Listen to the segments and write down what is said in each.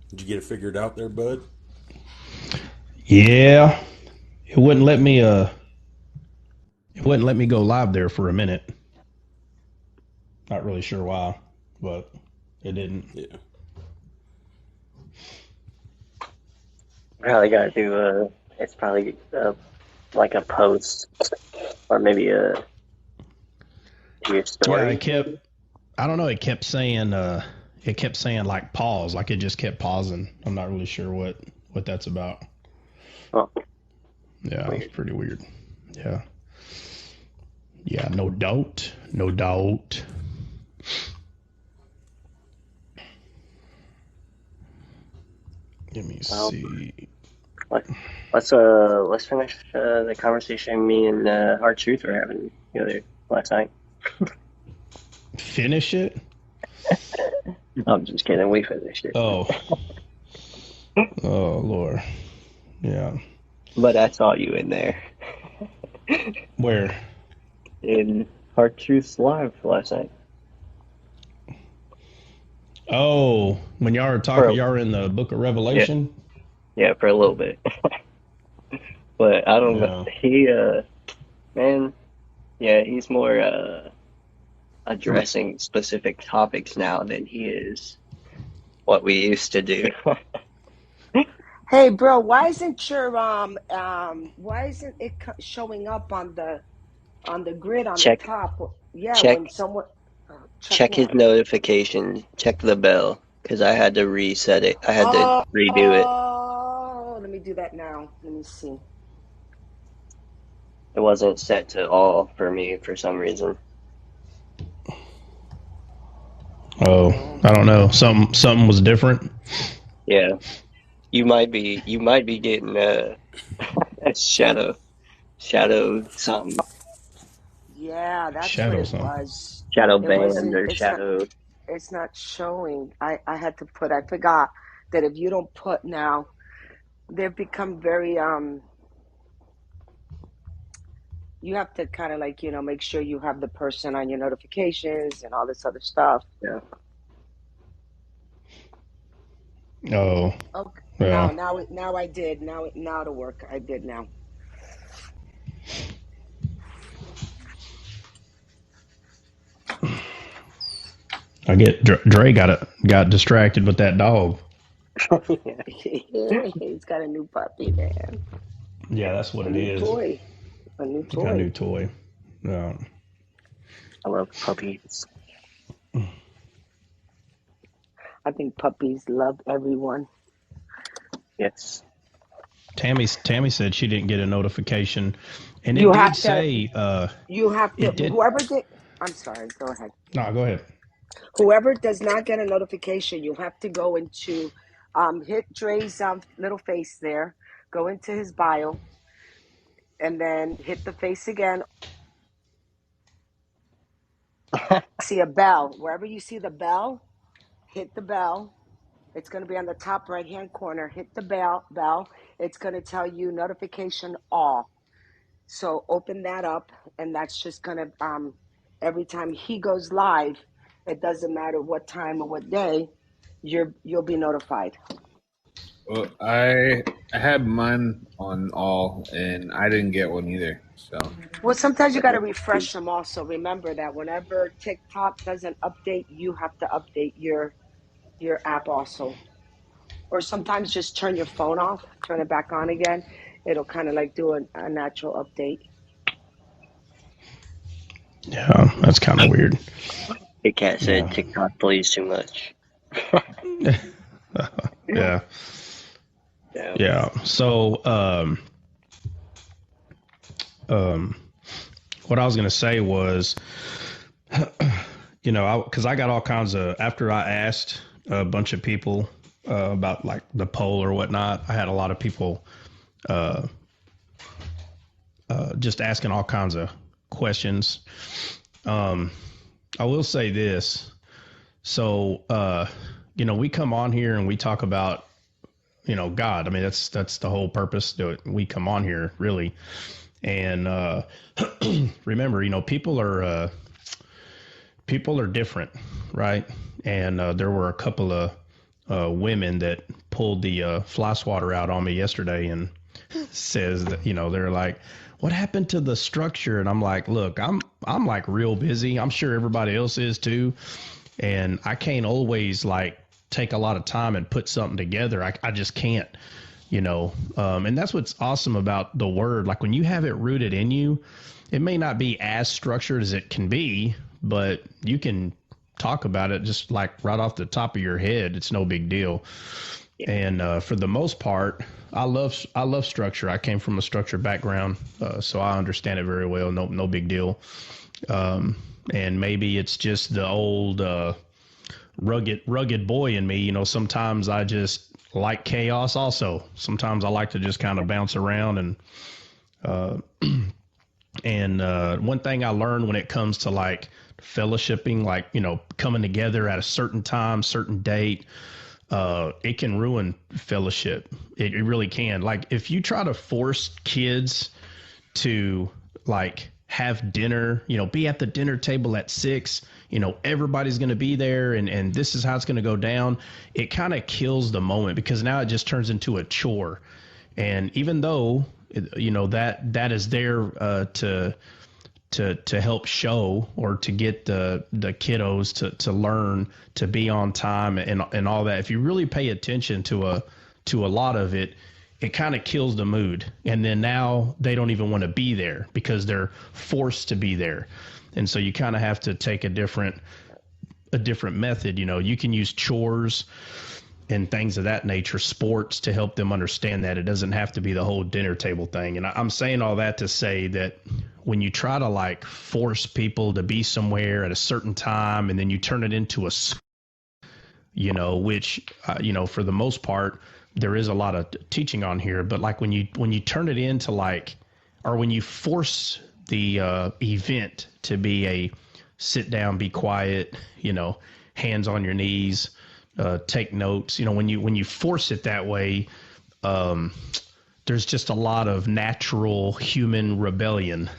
Did you get it figured out there, bud? Yeah, it wouldn't let me. It wouldn't let me go live there for a minute. Not really sure why, but it didn't. Yeah. Probably gotta do it's probably like a post or maybe your Yeah, story. it kept. I don't know. It kept saying. It kept saying like pause, like it just kept pausing. I'm not really sure what that's about. Oh, Yeah, it's weird. pretty weird. Yeah. Yeah, no doubt. No doubt. Let me Well, see. let, let's finish the conversation me and Hard Truth were having the other last night. Finish it? I'm just kidding. We finished it, Oh. Oh, Lord. Yeah. but I saw you in there Where? in Hard Truth's live last night. Oh, when y'all were For talking, y'all were in the book of yeah, Revelation? yeah, for a little bit. But I don't know. Yeah. He man, yeah, he's more addressing specific topics now than he is what we used to do. Hey, bro, why isn't your why isn't it showing up on the grid on the check top? Yeah, check when someone check check his what? notifications, check the bell, because I had to reset it. I had to redo it. Let me do that now. Let me see. It wasn't set to all for me for some reason. Oh, Oh, I don't know. Something was different. Yeah, you might be getting a shadow something, yeah, that's what Shadow it something. was. shadow It banned wasn't. or shadow. It's not showing. I had to put. I forgot that if you don't put now, they've become very you have to kind of like, make sure you have the person on your notifications and all this other stuff. Yeah. Oh, Okay. yeah. Now I did. Now to work. I did now. I get Dre got distracted with that dog. Yeah. He's got a new puppy, man. Yeah, that's what A it new is. toy. A new He got a new toy. toy. Yeah. I love puppies. I think puppies love everyone. Yes. Tammy said she didn't get a notification, and it You did have to say you have to it did. whoever did I'm sorry, go ahead. No, go ahead. Whoever does not get a notification, you have to go into hit Dre's little face there, go into his bio, and then hit the face again. See a bell. Wherever you see the bell, hit the bell. It's going to be on the top right hand corner. Hit the bell. It's going to tell you notification all. So open that up, and that's just going to every time he goes live, it doesn't matter what time or what day, you'll be notified. Well, I had mine on all, and I didn't get one either. So Well, sometimes you got to refresh them. Also, remember that whenever TikTok doesn't update, you have to update your app also. Or sometimes just turn your phone off, turn it back on again. It'll kind of like do a natural update. Yeah, that's kind of weird. Big Cat said Yeah. TikTok plays too much. Yeah. Yeah. Yeah. So, um, what I was gonna say was, because I got all kinds of after I asked a bunch of people about like the poll or whatnot, I had a lot of people uh, just asking all kinds of questions. Um, I will say this. So, we come on here and we talk about, God. I mean, that's the whole purpose that we come on here, really. And remember, people are different, right? And there were a couple of women that pulled the fly swatter out on me yesterday and says that, they're like, what happened to the structure? And I'm like, look, I'm like real busy. I'm sure everybody else is too. And I can't always like take a lot of time and put something together. I just can't, and that's what's awesome about the word. Like when you have it rooted in you, it may not be as structured as it can be, but you can talk about it just like right off the top of your head. It's no big deal. And for the most part, I love structure. I came from a structured background, so I understand it very well. No big deal. And maybe it's just the old rugged boy in me. Sometimes I just like chaos. Also, sometimes I like to just kind of bounce around and one thing I learned when it comes to like fellowshipping, like coming together at a certain time, certain date. It can ruin fellowship. It really can. Like if you try to force kids to like have dinner, be at the dinner table at 6, everybody's going to be there and this is how it's going to go down. It kind of kills the moment because now it just turns into a chore. And even though, that is there to help show or to get the kiddos to learn to be on time and all that. If you really pay attention to a lot of it, it kind of kills the mood. And then now they don't even want to be there because they're forced to be there. And so you kind of have to take a different method. You can use chores and things of that nature, sports, to help them understand that it doesn't have to be the whole dinner table thing. And I'm saying all that to say that when you try to like force people to be somewhere at a certain time and then you turn it into a, which, for the most part, there is a lot of teaching on here, but like when you turn it into like, or when you force the event to be a sit down, be quiet, hands on your knees, take notes, when you force it that way, there's just a lot of natural human rebellion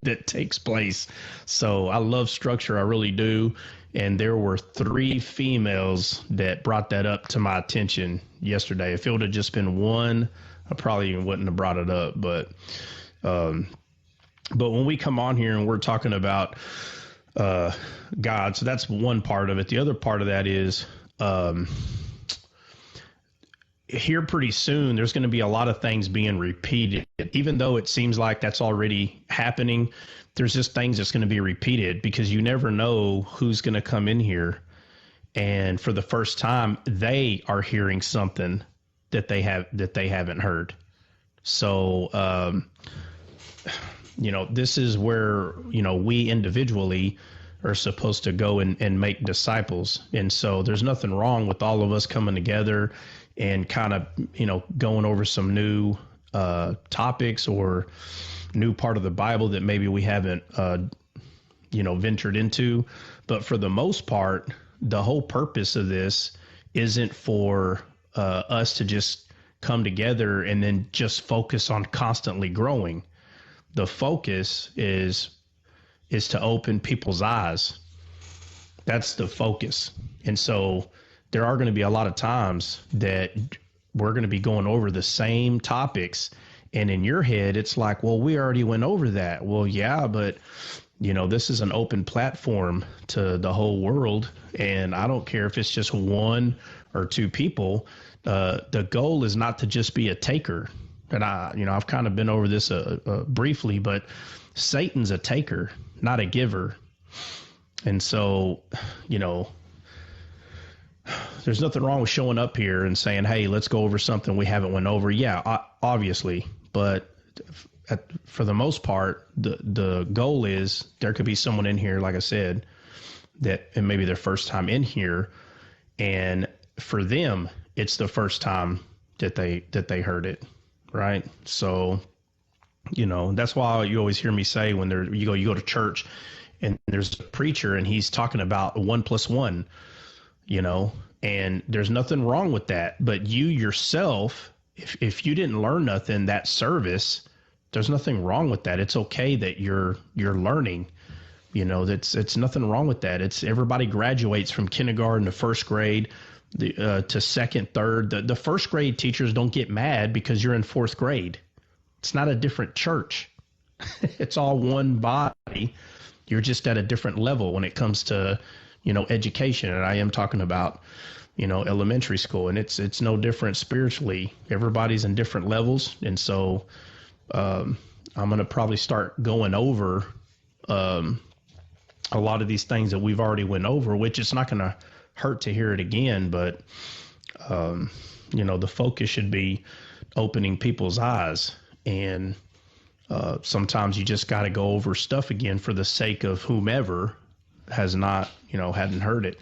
that takes place. So I love structure. I really do. And there were 3 females that brought that up to my attention yesterday. If it would have just been one, I probably even wouldn't have brought it up. But when we come on here and we're talking about God, so that's one part of it. The other part of that is here pretty soon, there's going to be a lot of things being repeated. Even though it seems like that's already happening, there's just things that's going to be repeated because you never know who's going to come in here. And for the first time, they are hearing something that they haven't heard. So, this is where, we individually are supposed to go and make disciples. And so there's nothing wrong with all of us coming together and kind of, going over some new topics or new part of the Bible that maybe we haven't, ventured into. But for the most part, the whole purpose of this isn't for us to just come together and then just focus on constantly growing. The focus is to open people's eyes. That's the focus. And so there are going to be a lot of times that we're going to be going over the same topics. And in your head, it's like, well, we already went over that. Well, yeah, but this is an open platform to the whole world. And I don't care if it's just 1 or 2 people. The goal is not to just be a taker. And I've kind of been over this briefly, but Satan's a taker, not a giver. And so, there's nothing wrong with showing up here and saying, hey, let's go over something we haven't went over. Yeah, obviously. But for the most part, the goal is there could be someone in here, like I said, that it may be their first time in here. And for them, it's the first time that they heard it. Right. So, that's why you always hear me say when you go to church and there's a preacher and he's talking about 1 + 1, and there's nothing wrong with that. But you yourself, if you didn't learn nothing that service, there's nothing wrong with that. It's okay that you're learning. It's nothing wrong with that. It's everybody graduates from kindergarten to first grade. to second, third. The first grade teachers don't get mad because you're in fourth grade. It's not a different church. It's all one body. You're just at a different level when it comes to, education. And I am talking about, elementary school, and it's no different spiritually. Everybody's in different levels. And so, I'm going to probably start going over, a lot of these things that we've already went over, which it's not going to hurt to hear it again. But, the focus should be opening people's eyes. And sometimes you just got to go over stuff again for the sake of whomever has not, hadn't heard it.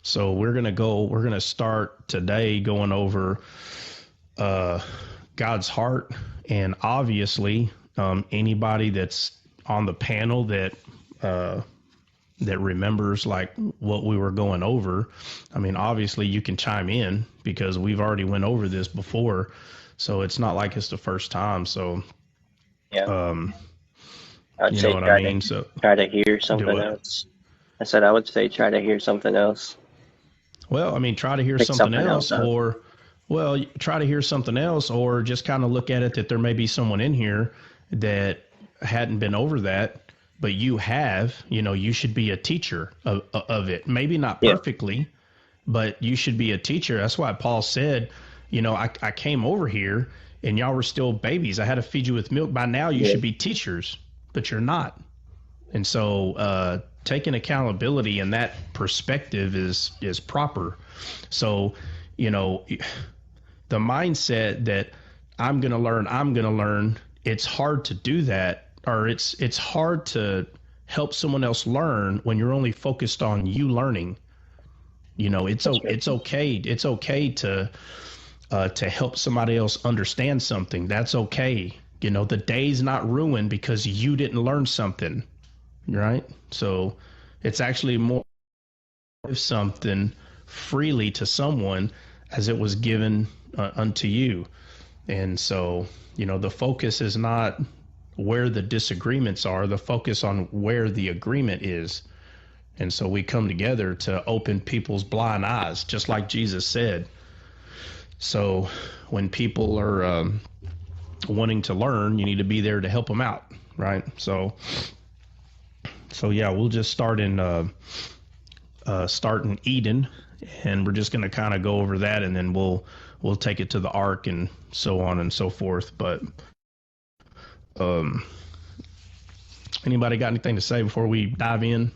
So we're going to start today going over God's heart. And obviously, anybody that's on the panel that remembers like what we were going over, I mean, obviously you can chime in because we've already went over this before. So it's not like it's the first time. So, yeah, I'd say try to hear something else. I said, I would say try to hear something else. Well, I mean, try to hear something else try to hear something else, or just kind of look at it that there may be someone in here that hadn't been over that, but you have, you should be a teacher of it. Maybe not perfectly, but you should be a teacher. That's why Paul said, I came over here and y'all were still babies. I had to feed you with milk. By now you should be teachers, but you're not. And so, taking accountability in that perspective is proper. So, the mindset that I'm going to learn, it's hard to do that, or it's hard to help someone else learn when you're only focused on you learning. It's okay to help somebody else understand something. That's okay. The day's not ruined because you didn't learn something, right? So it's actually more give something freely to someone as it was given unto you. And so, the focus is not where the disagreements are, the focus on where the agreement is. And so we come together to open people's blind eyes, just like Jesus said. So when people are wanting to learn, you need to be there to help them out, right? So yeah, we'll just start in Eden, and we're just going to kind of go over that, and then we'll take it to the ark and so on and so forth. But anybody got anything to say before we dive in?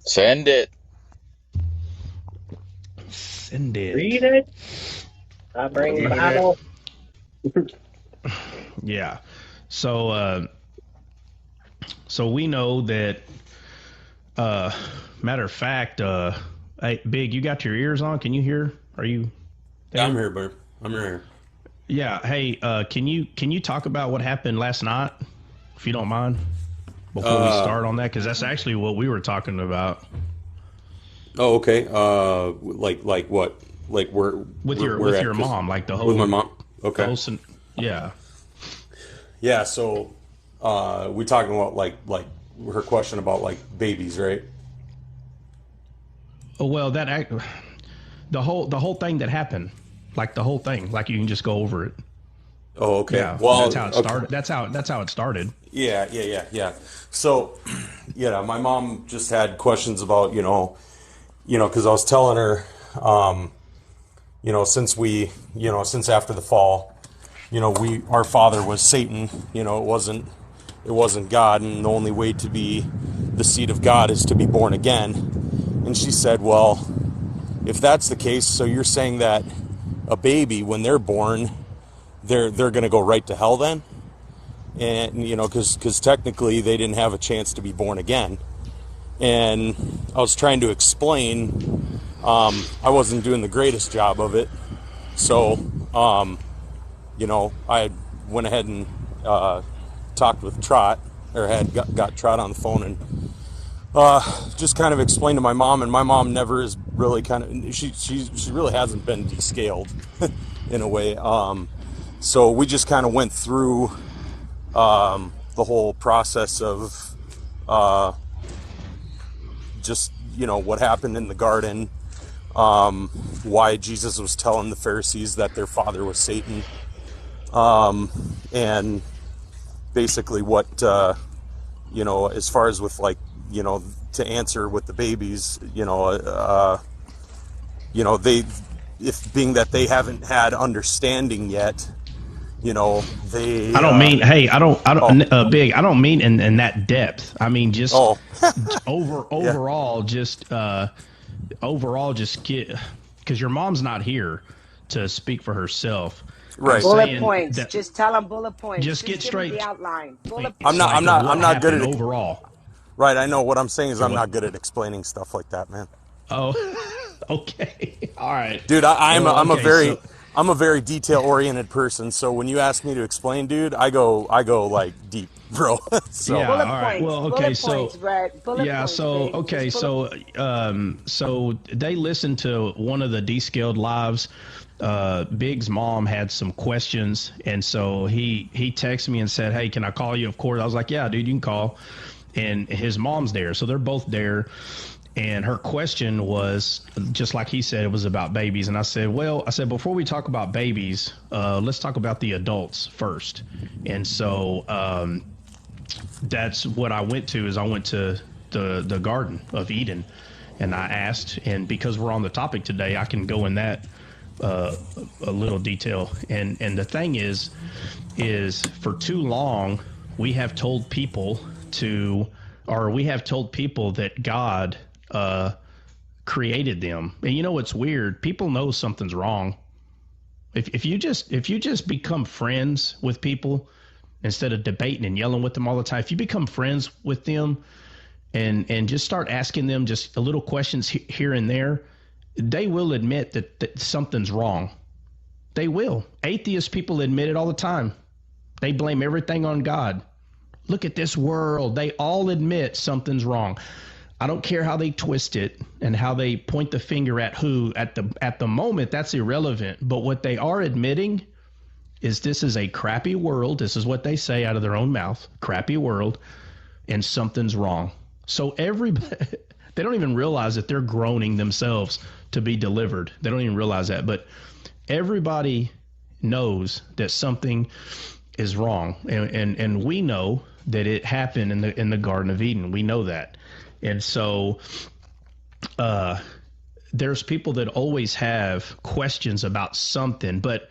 Send it. Read it. I bring the Bible. Yeah. So we know that, matter of fact, hey, Big, you got your ears on? Can you hear? Are you there? Yeah, I'm here, bud. I'm here. Yeah. Hey, can you talk about what happened last night, if you don't mind, before we start on that? Because that's actually what we were talking about. Oh, okay. Like what? Like with your mom, like the whole with my mom. Okay. Yeah. Yeah. So, we talking about like her question about like babies, right? Oh, well, the whole thing that happened, like the whole thing, like you can just go over it. Oh, okay. Yeah, well, that's how it started. That's how it started. Yeah. So, my mom just had questions about, because I was telling her, since after the fall, our father was Satan. It wasn't God, and the only way to be the seed of God is to be born again. And she said, well, if that's the case, so you're saying that a baby, when they're born, they're going to go right to hell then? And, because technically they didn't have a chance to be born again. And I was trying to explain, I wasn't doing the greatest job of it. So, I went ahead and talked with Trot, or had got Trot on the phone, and just kind of explained to my mom. And my mom never is really she really hasn't been descaled in a way. So we just kind of went through the whole process of just what happened in the garden, why Jesus was telling the Pharisees that their father was Satan, and basically what, as far as with like, to answer with the babies, if being that they haven't had understanding yet, they. I don't mean, hey, Oh, big. I don't mean in that depth. I mean just oh, yeah, overall, just get, because your mom's not here to speak for herself. I'm right. Bullet saying points. that Just tell them bullet points. just Just get give them the straight. outline. Bullet I'm points. not. I'm Like of not. what I'm not good happened at. overall. Right. I know what I'm saying is Or I'm what? not good at explaining stuff like that, man. Oh, okay. All right. Dude, Well, okay. So I'm a very detail oriented person. So when you ask me to explain, dude, I go like deep, bro. So yeah. Bullet All right. points. Well, okay. Bullet So points, Red. Bullet yeah. points, So Big. okay. Just bullet. So they listened to one of the Descaled lives. Big's mom had some questions, and so he texted me and said, "Hey, can I call you?" Of course, I was like, "Yeah, dude, you can call." And his mom's there, so they're both there. And her question was, just like he said, it was about babies. And I said, before we talk about babies, let's talk about the adults first. And so that's what I went to. I went to the Garden of Eden, and I asked. And because we're on the topic today, I can go in that a little detail. And the thing is for too long we have told people that God created them. And you know what's weird? People know something's wrong. If you just become friends with people instead of debating and yelling with them all the time, if you become friends with them and just start asking them just a little questions here and there, they will admit that something's wrong. They will. Atheist people admit it all the time. They blame everything on God. Look at this world. They all admit something's wrong. I don't care how they twist it and how they point the finger at who. At the moment, that's irrelevant. But what they are admitting is this is a crappy world. This is what they say out of their own mouth. Crappy world, and something's wrong. So everybody, they don't even realize that they're groaning themselves to be delivered. They don't even realize that. But everybody knows that something is wrong, and we know that it happened in the Garden of Eden. We know that. And so there's people that always have questions about something, but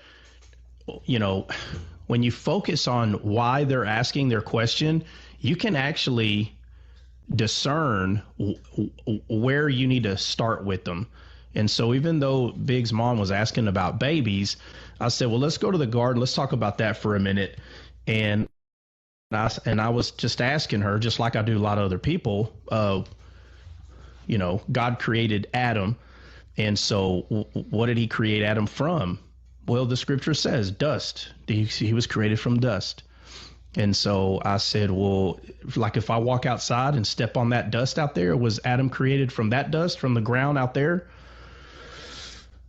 when you focus on why they're asking their question, you can actually discern where you need to start with them. And so even though Big's mom was asking about babies, I said, well, let's go to the garden. Let's talk about that for a minute. And I was just asking her, just like I do a lot of other people, God created Adam. And so what did he create Adam from? Well, the scripture says dust. He was created from dust. And so I said, well, like if I walk outside and step on that dust out there, was Adam created from that dust, from the ground out there?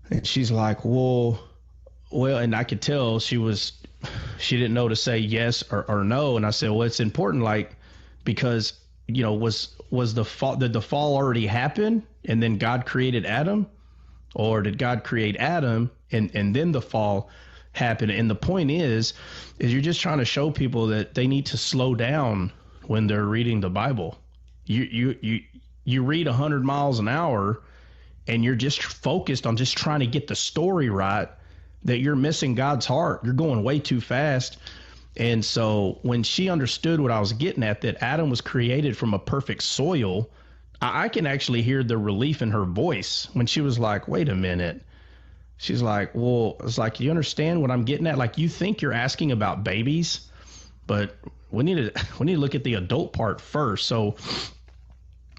And she's like, well, and I could tell she didn't know to say yes or no. And I said, well, it's important, like, because, was the fall, did the fall already happen and then God created Adam? Or did God create Adam and then the fall happened? And the point is you're just trying to show people that they need to slow down when they're reading the Bible. You read 100 miles an hour and you're just focused on just trying to get the story right, that you're missing God's heart. You're going way too fast. And so when she understood what I was getting at, that Adam was created from a perfect soil, I can actually hear the relief in her voice when she was like, wait a minute. She's like, well, it's like, you understand what I'm getting at? Like, you think you're asking about babies, but we need to look at the adult part first. So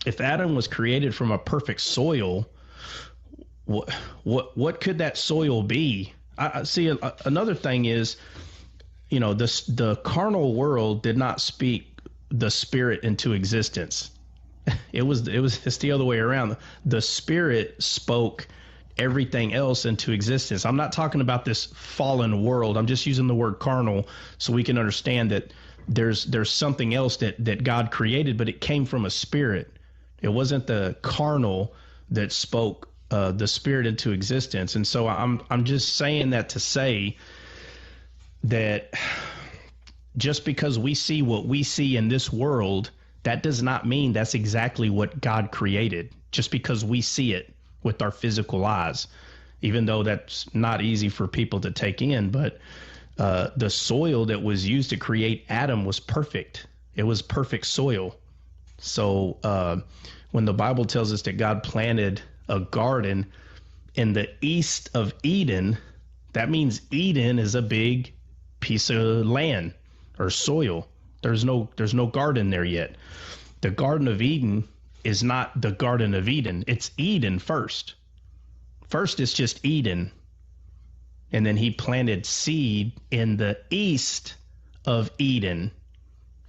if Adam was created from a perfect soil, what could that soil be? I see. Another thing is, the carnal world did not speak the spirit into existence. It's the other way around. The spirit spoke everything else into existence. I'm not talking about this fallen world. I'm just using the word carnal so we can understand that there's something else that God created, but it came from a spirit. It wasn't the carnal that spoke the spirit into existence. And so I'm just saying that to say that just because we see what we see in this world, that does not mean that's exactly what God created, just because we see it with our physical eyes, even though that's not easy for people to take in. But the soil that was used to create Adam was perfect. It was perfect soil. So when the Bible tells us that God planted a garden in the east of Eden, that means Eden is a big piece of land or soil. There's no garden there yet. The Garden of Eden is not the Garden of Eden. It's Eden first. First, it's just Eden. And then he planted seed in the east of Eden,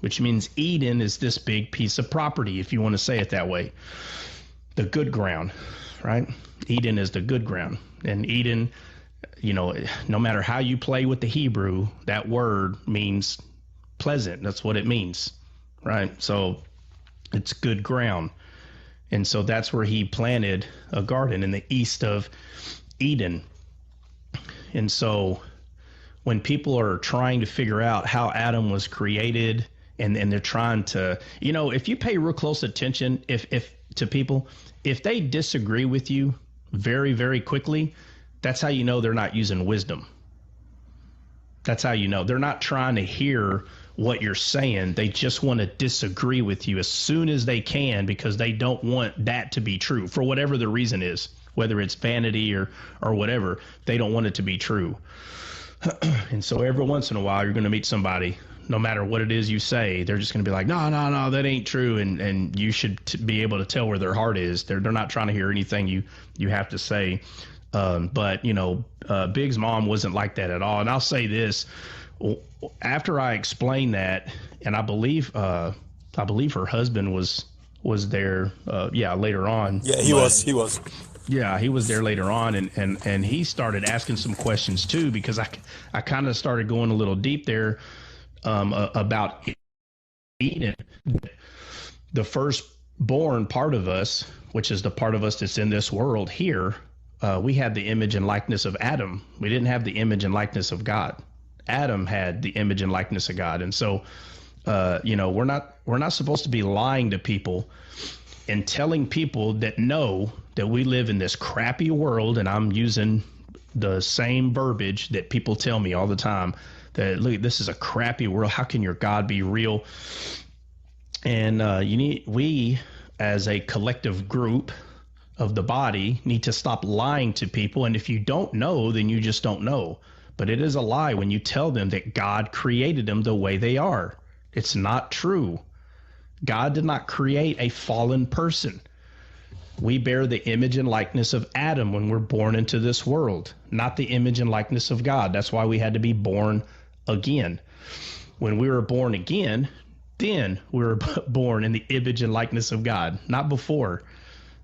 which means Eden is this big piece of property, if you want to say it that way. The good ground, right? Eden is the good ground. And Eden, no matter how you play with the Hebrew, that word means pleasant. That's what it means, right? So it's good ground. And so that's where he planted a garden in the east of Eden. And so when people are trying to figure out how Adam was created, and they're trying to, if you pay real close attention, if to people, if they disagree with you very, very quickly, that's how you know they're not using wisdom. That's how you know. They're not trying to hear what you're saying. They just want to disagree with you as soon as they can, because they don't want that to be true for whatever the reason is, whether it's vanity or whatever. They don't want it to be true. And so every once in a while, you're going to meet somebody, no matter what it is you say, they're just going to be like, no, that ain't true. And you should be able to tell where their heart is. They're not trying to hear anything you have to say. But Big's mom wasn't like that at all. And I'll say this, after I explained that, and I believe her husband was there, later on. Yeah, he was. Yeah, he was there later on, and he started asking some questions too, because I kind of started going a little deep there about Eden. The firstborn part of us, which is the part of us that's in this world here, we had the image and likeness of Adam. We didn't have the image and likeness of God. Adam had the image and likeness of God, and so we're not supposed to be lying to people and telling people that know that we live in this crappy world. And I'm using the same verbiage that people tell me all the time, that look, this is a crappy world. How can your God be real? And we as a collective group of the body need to stop lying to people. And if you don't know, then you just don't know. But it is a lie when you tell them that God created them the way they are. It's not true. God did not create a fallen person. We bear the image and likeness of Adam when we're born into this world, not the image and likeness of God. That's why we had to be born again. When we were born again, then we were born in the image and likeness of God, not before.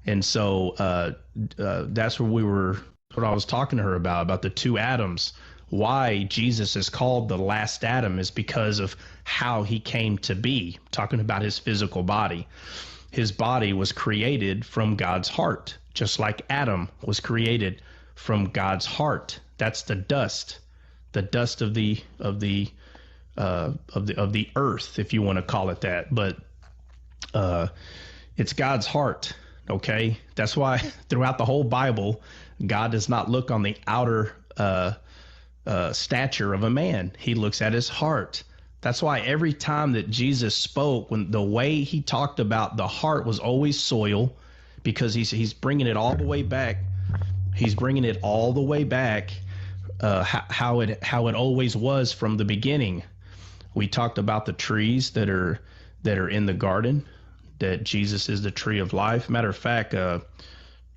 And so that's what I was talking to her about the two Adams. Why Jesus is called the last Adam is because of how he came to be, talking about his physical body. His body was created from God's heart, just like Adam was created from God's heart. That's the dust of the earth, if you want to call it that. But it's God's heart. Okay, that's why throughout the whole Bible, God does not look on the outer stature of a man. He looks at his heart. That's why every time that Jesus spoke, when the way he talked about the heart was always soil, because he's bringing it all the way back. He's bringing it all the way back, how it always was from the beginning. We talked about the trees that are in the garden, that Jesus is the tree of life. Matter of fact, I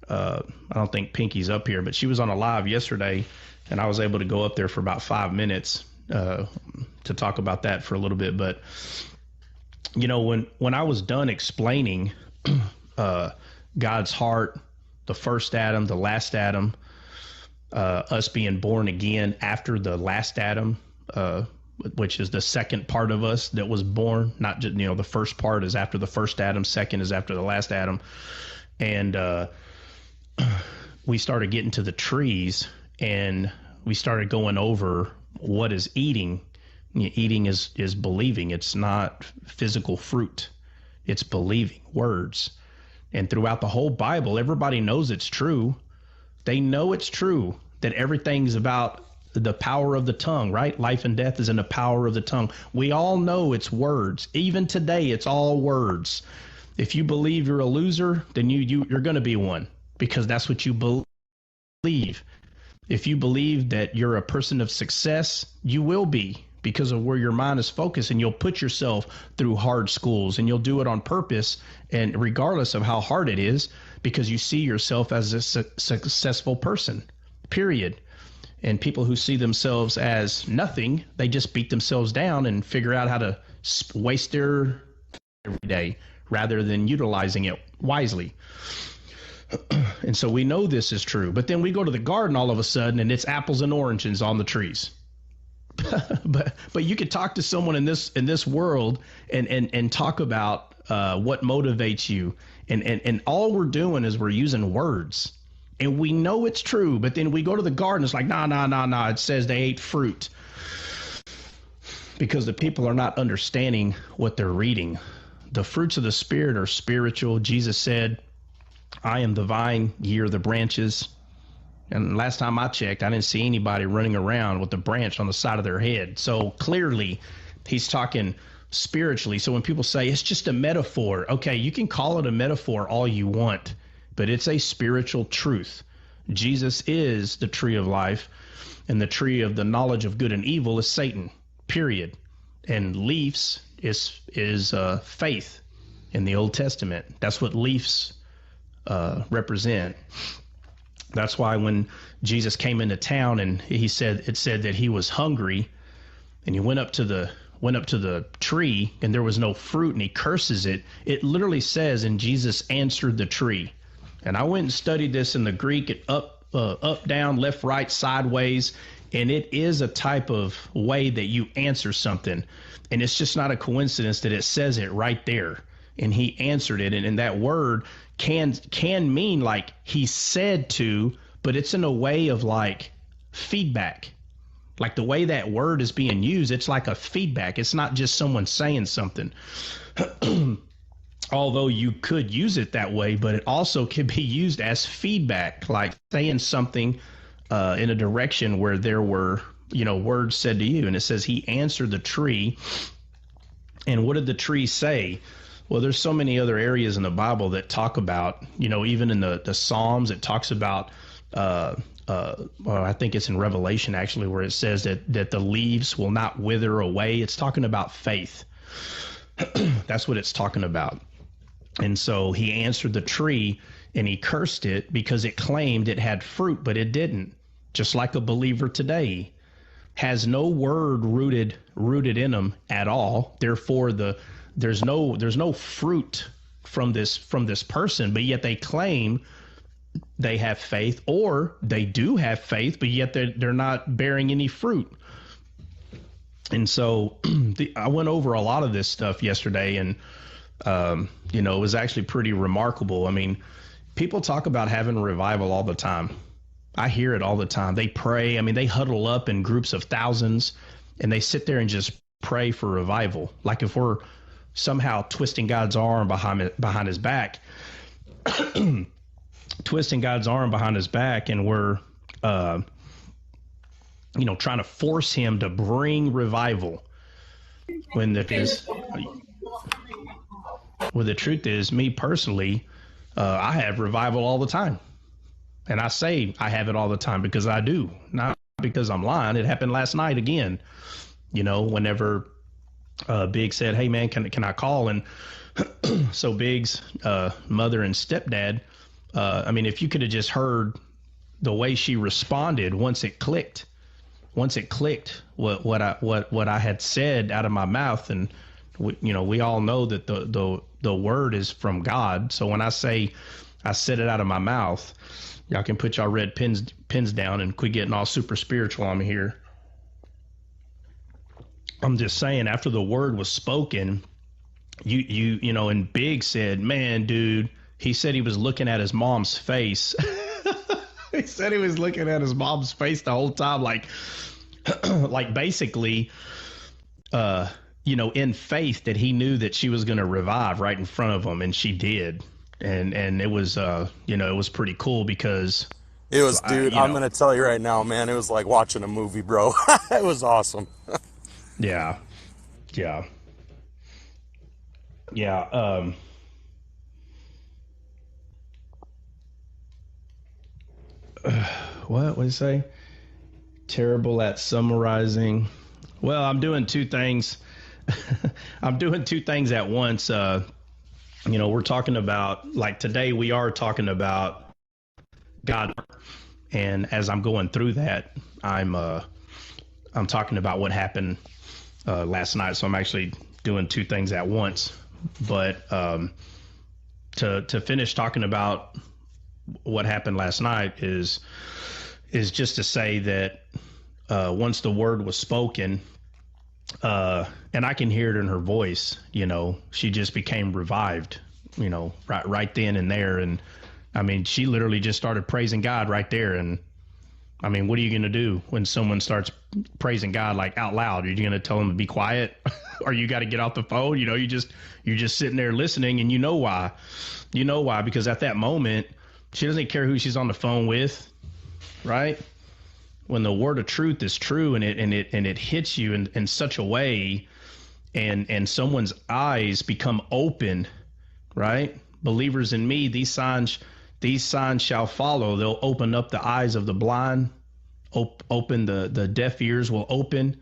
don't think Pinky's up here, but she was on a live yesterday, and I was able to go up there for about 5 minutes to talk about that for a little bit. But when I was done explaining God's heart, the first Adam, the last Adam, us being born again after the last Adam, which is the second part of us that was born, not just, the first part is after the first Adam, second is after the last Adam. And we started getting to the trees, and we started going over what is eating. Eating is believing. It's not physical fruit. It's believing words. And throughout the whole Bible, everybody knows it's true. They know it's true that everything's about the power of the tongue, right? Life and death is in the power of the tongue. We all know it's words. Even today, it's all words. If you believe you're a loser, then you're going to be one, because that's what you believe. If you believe that you're a person of success, you will be, because of where your mind is focused, and you'll put yourself through hard schools, and you'll do it on purpose, and regardless of how hard it is, because you see yourself as a successful person, period. And people who see themselves as nothing, they just beat themselves down and figure out how to waste their every day rather than utilizing it wisely. And so we know this is true. But then we go to the garden all of a sudden, and it's apples and oranges on the trees. but you could talk to someone in this world and talk about what motivates you. And all we're doing is we're using words. And we know it's true, but then we go to the garden, it's like, nah, it says they ate fruit. Because the people are not understanding what they're reading. The fruits of the Spirit are spiritual. Jesus said, I am the vine, ye are the branches. And last time I checked, I didn't see anybody running around with a branch on the side of their head. So clearly, he's talking spiritually. So when people say it's just a metaphor, okay, you can call it a metaphor all you want, but it's a spiritual truth. Jesus is the tree of life, and the tree of the knowledge of good and evil is Satan, period. And leaves is faith in the Old Testament. That's what leaves represent. That's why when Jesus came into town and it said that he was hungry, and he went up to the tree and there was no fruit, and he curses it. It literally says, and Jesus answered the tree. And I went and studied this in the Greek, up, down, left, right, sideways. And it is a type of way that you answer something. And it's just not a coincidence that it says it right there. And he answered it. And that word can mean like he said to, but it's in a way of like feedback. Like the way that word is being used, it's like a feedback. It's not just someone saying something. Although you could use it that way, but it also can be used as feedback, like saying something in a direction where there were, words said to you. And it says he answered the tree. And what did the tree say? Well, there's so many other areas in the Bible that talk about, even in the Psalms, it talks about, I think it's in Revelation actually, where it says that the leaves will not wither away. It's talking about faith. That's what it's talking about. And so he answered the tree, and he cursed it because it claimed it had fruit, but it didn't. Just like a believer today has no word rooted in them at all. Therefore, there's no fruit from this person, but yet they claim they have faith, or they do have faith, but yet they're not bearing any fruit. And so I went over a lot of this stuff yesterday, and it was actually pretty remarkable. I mean, people talk about having a revival all the time. I hear it all the time. They pray. I mean, they huddle up in groups of thousands, and they sit there and just pray for revival. Like if we're somehow twisting God's arm behind his back, twisting God's arm behind his back, and we're, trying to force him to bring revival. When the truth is, me personally, I have revival all the time. And I say I have it all the time because I do, not because I'm lying. It happened last night again. Whenever Big said, hey, man, can I call? And so Big's mother and stepdad, if you could have just heard the way she responded once it clicked what I had said out of my mouth. And we all know that the word is from God. So when I say I said it out of my mouth, y'all can put y'all red pens down and quit getting all super spiritual on me here. I'm just saying, after the word was spoken, and Big said, man, dude, he said he was looking at his mom's face. He said he was looking at his mom's face the whole time, like, like basically, in faith that he knew that she was going to revive right in front of him, and she did. And it was, it was pretty cool because it was, dude, I'm going to tell you right now, man, it was like watching a movie, bro. It was awesome. Yeah. Yeah. Yeah. What would it say? Terrible at summarizing. Well, I'm doing two things. I'm doing two things at once. We're talking about, like today we are talking about God. And as I'm going through that, I'm talking about what happened last night. So I'm actually doing two things at once. But to finish talking about what happened last night is just to say that once the word was spoken, and I can hear it in her voice, she just became revived, right then and there. And I mean, she literally just started praising God right there. And I mean, what are you going to do when someone starts praising God like out loud? Are you going to tell them to be quiet, or you got to get off the phone? You're just sitting there listening, and you know why? Because at that moment, she doesn't care who she's on the phone with, right? When the word of truth is true and it hits you in such a way, and someone's eyes become open, right? Believers in me, these signs shall follow. They'll open up the eyes of the blind, open the deaf ears will open.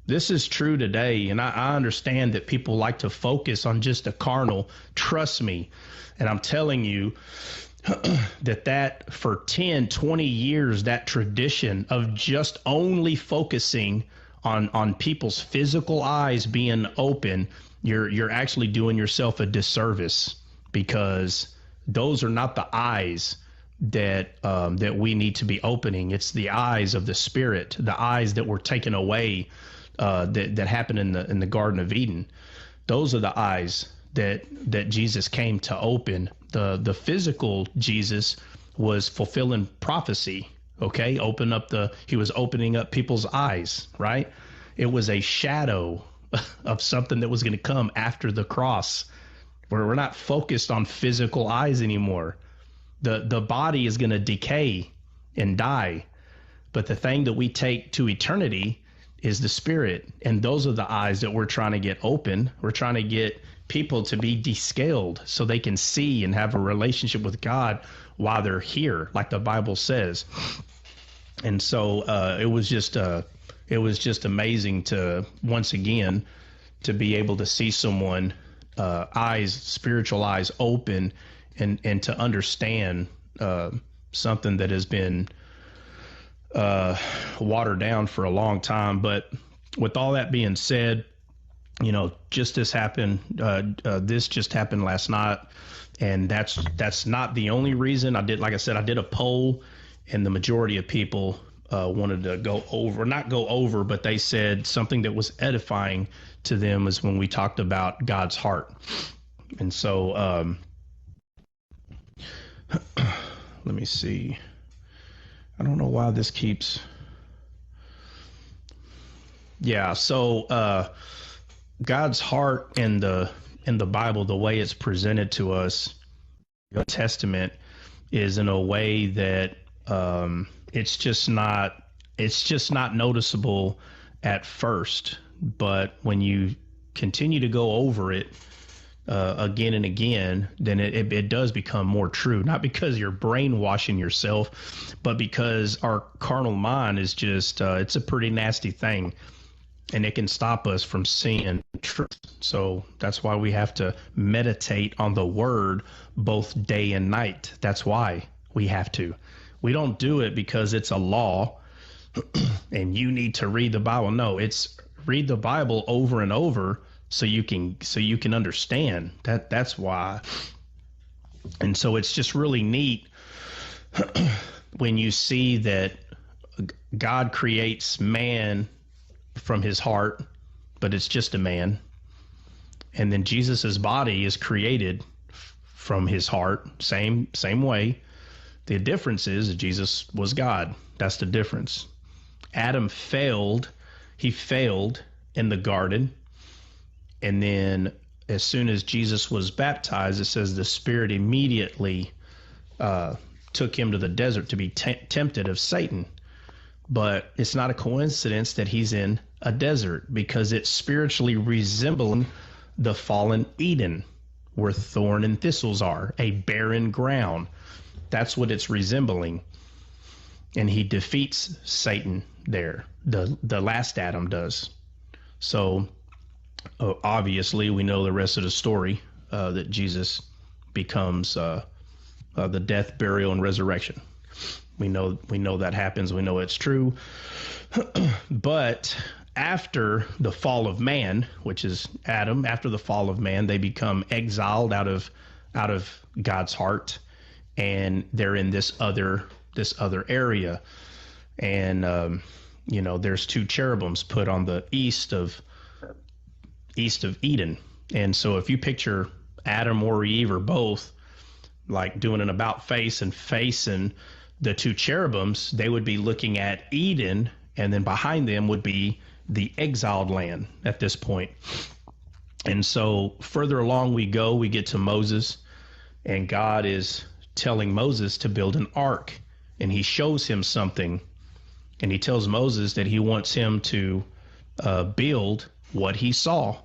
This is true today, and I understand that people like to focus on just the carnal. Trust me, and I'm telling you, that for 10, 20 years, that tradition of just only focusing on people's physical eyes being open, you're actually doing yourself a disservice, because those are not the eyes that we need to be opening. It's the eyes of the Spirit, the eyes that were taken away, that happened in the Garden of Eden. Those are the eyes that Jesus came to open. The physical Jesus was fulfilling prophecy. Okay, he was opening up people's eyes, right? It was a shadow of something that was going to come after the cross, where we're not focused on physical eyes anymore. The body is going to decay and die, but the thing that we take to eternity is the Spirit, and those are the eyes that we're trying to get open. We're trying to get people to be descaled so they can see and have a relationship with God while they're here, like the Bible says. And so it was just amazing to, once again, to be able to see someone spiritual eyes open, and to understand something that has been watered down for a long time. But with all that being said, just this happened. This just happened last night, and that's not the only reason. Like I said, I did a poll, and the majority of people wanted to not go over, but they said something that was edifying to them is when we talked about God's heart. And so, let me see. I don't know why this keeps. Yeah. So, God's heart in the Bible, the way it's presented to us, the Testament, is in a way that it's just not noticeable at first, but when you continue to go over it again and again, then it does become more true. Not because you're brainwashing yourself, but because our carnal mind is just it's a pretty nasty thing. And it can stop us from seeing truth. So that's why we have to meditate on the word both day and night. That's why we have to. We don't do it because it's a law and you need to read the Bible. No, it's read the Bible over and over so you can understand. That's why. And so it's just really neat when you see that God creates man from his heart, but it's just a man. And then Jesus's body is created from his heart, same way. The difference is Jesus was God. That's the difference. Adam failed. He failed in the garden. And then as soon as Jesus was baptized, it says the Spirit immediately took him to the desert to be tempted of Satan. But it's not a coincidence that he's in a desert, because it's spiritually resembling the fallen Eden, where thorn and thistles are, a barren ground. That's what it's resembling. And he defeats Satan there. The last Adam does. So obviously we know the rest of the story, that Jesus becomes the death, burial, and resurrection. We know that happens. We know it's true. But after the fall of man, which is Adam, after the fall of man, they become exiled out of God's heart, and they're in this other area. And there's two cherubims put on the east of Eden. And so if you picture Adam or Eve or both like doing an about face and facing the two cherubims, they would be looking at Eden, and then behind them would be the exiled land at this point. And so further along we go, we get to Moses, and God is telling Moses to build an ark, and he shows him something, and he tells Moses that he wants him to build what he saw.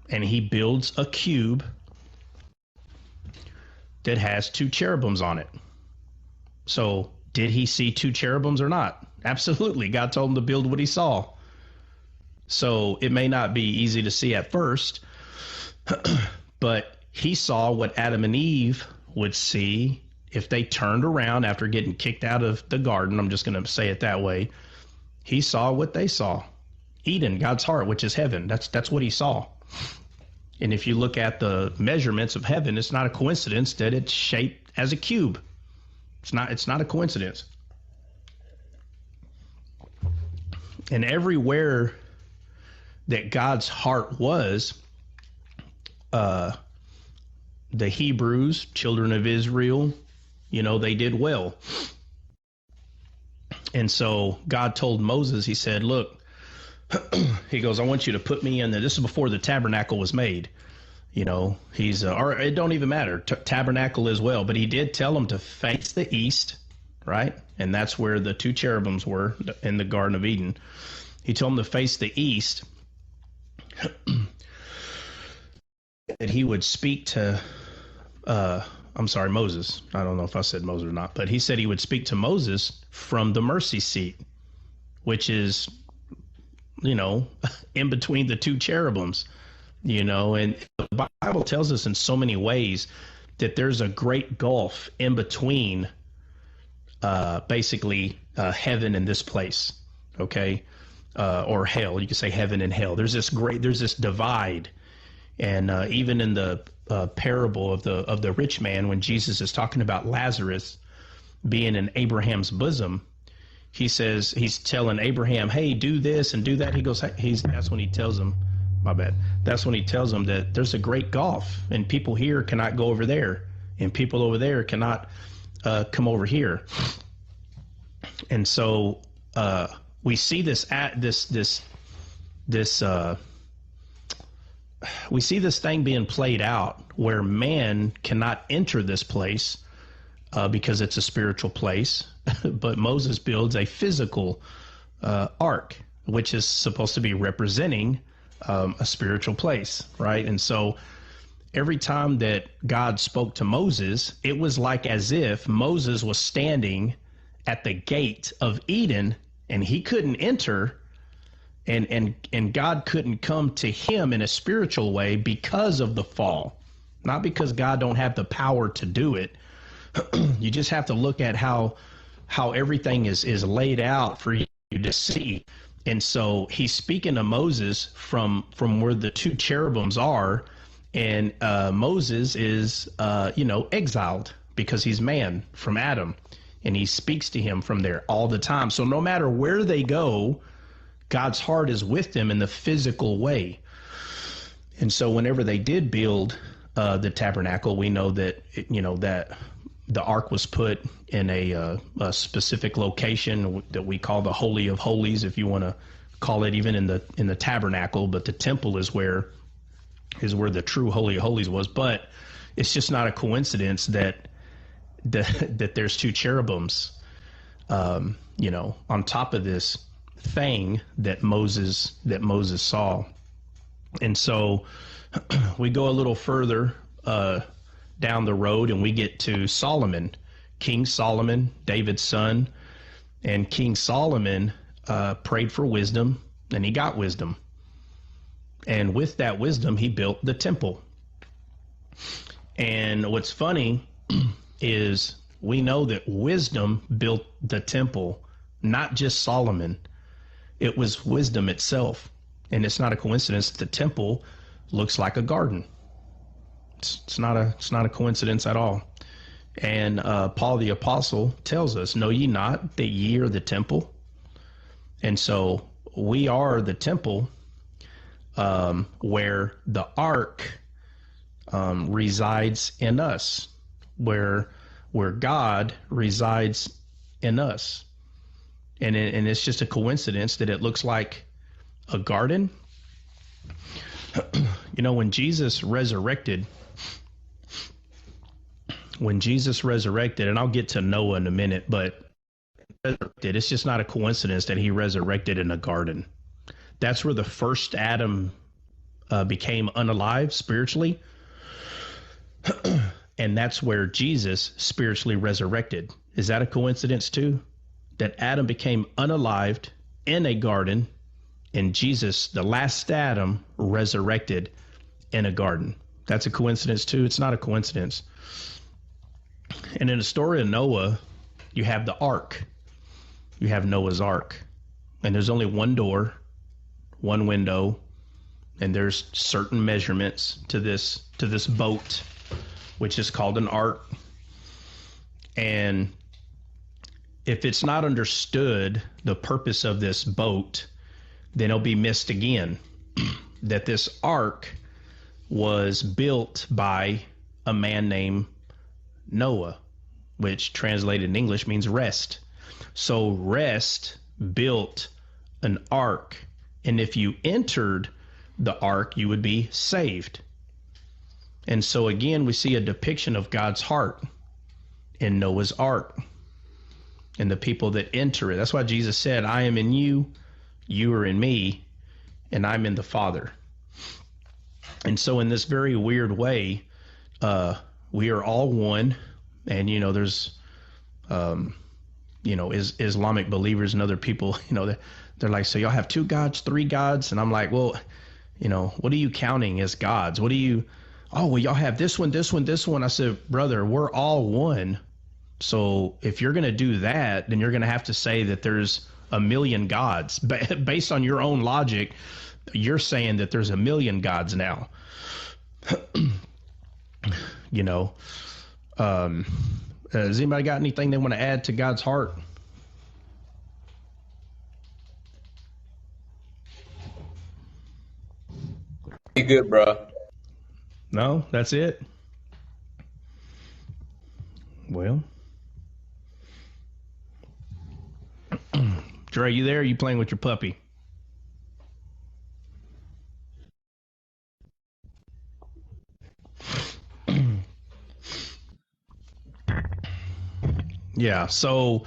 And he builds a cube that has two cherubims on it. So did he see two cherubims or not? Absolutely. God told him to build what he saw. So it may not be easy to see at first, but he saw what Adam and Eve would see if they turned around after getting kicked out of the garden. I'm just going to say it that way. He saw what they saw. Eden, God's heart, which is heaven. That's what he saw. And if you look at the measurements of heaven, it's not a coincidence that it's shaped as a cube. It's not a coincidence. And everywhere that God's heart was, the Hebrews, children of Israel, they did well. And so God told Moses, he said, look, he goes, I want you to put me in there. This is before the tabernacle was made. Or it don't even matter. Tabernacle as well. But he did tell him to face the east, right? And that's where the two cherubims were in the Garden of Eden. He told him to face the east. That he would speak to, Moses. I don't know if I said Moses or not, but he said he would speak to Moses from the mercy seat, which is, in between the two cherubims, and the Bible tells us in so many ways that there's a great gulf in between, basically, heaven and this place, okay? Or hell, you could say heaven and hell. There's this divide. And even in the parable of the rich man, when Jesus is talking about Lazarus being in Abraham's bosom, he says, he's telling Abraham, hey, do this and do that. He goes, that's when he tells him, my bad. That's when he tells him that there's a great gulf, and people here cannot go over there, and people over there cannot come over here. And so we see we see this thing being played out where man cannot enter this place because it's a spiritual place. But Moses builds a physical ark, which is supposed to be representing a spiritual place, right? And so every time that God spoke to Moses, it was like as if Moses was standing at the gate of Eden and he couldn't enter, and God couldn't come to him in a spiritual way because of the fall. Not because God don't have the power to do it. You just have to look at how everything is laid out for you to see. And so he's speaking to Moses from where the two cherubims are, and Moses is exiled because he's man from Adam, and he speaks to him from there all the time. So no matter where they go, God's heart is with them in the physical way. And so whenever they did build the tabernacle, we know that the ark was put in a specific location that we call the Holy of Holies, if you want to call it, even in the tabernacle. But the temple is where the true Holy of Holies was. But it's just not a coincidence that there's two cherubims, on top of this thing that Moses saw. And so we go a little further down the road, and we get to Solomon, King Solomon, David's son. And King Solomon prayed for wisdom, and he got wisdom. And with that wisdom, he built the temple. And what's funny is we know that wisdom built the temple, not just Solomon. It was wisdom itself. And it's not a coincidence that the temple looks like a garden. It's not a coincidence at all. And Paul the Apostle tells us, know ye not that ye are the temple? And so we are the temple, where the ark resides in us, where God resides in us. And it's just a coincidence that it looks like a garden. When Jesus resurrected, and I'll get to Noah in a minute, but it's just not a coincidence that he resurrected in a garden. That's where the first Adam became unalive spiritually. And that's where Jesus spiritually resurrected. Is that a coincidence too? That Adam became unalived in a garden, and Jesus, the last Adam, resurrected in a garden. That's a coincidence too? It's not a coincidence. And in the story of Noah, you have the ark. You have Noah's ark. And there's only one door, one window, and there's certain measurements to this boat, which is called an ark. And if it's not understood the purpose of this boat, then it'll be missed again. That this ark was built by a man named Noah, which translated in English means rest. So rest built an ark, and if you entered the ark, you would be saved. And so again, we see a depiction of God's heart in Noah's ark and the people that enter it. That's why Jesus said, I am in you, you are in me, and I'm in the Father. And so in this very weird way, we are all one. And, there's, Islamic believers and other people, they're like, so y'all have 2 gods, 3 gods? And I'm like, well, what are you counting as gods? Y'all have this one, this one, this one. I said, brother, we're all one. So if you're going to do that, then you're going to have to say that there's a million gods. Based on your own logic, you're saying that there's a million gods now. Has anybody got anything they want to add to God's heart? You good, bro? No, that's it. Well, Dre, you there? Are you playing with your puppy? Yeah. So,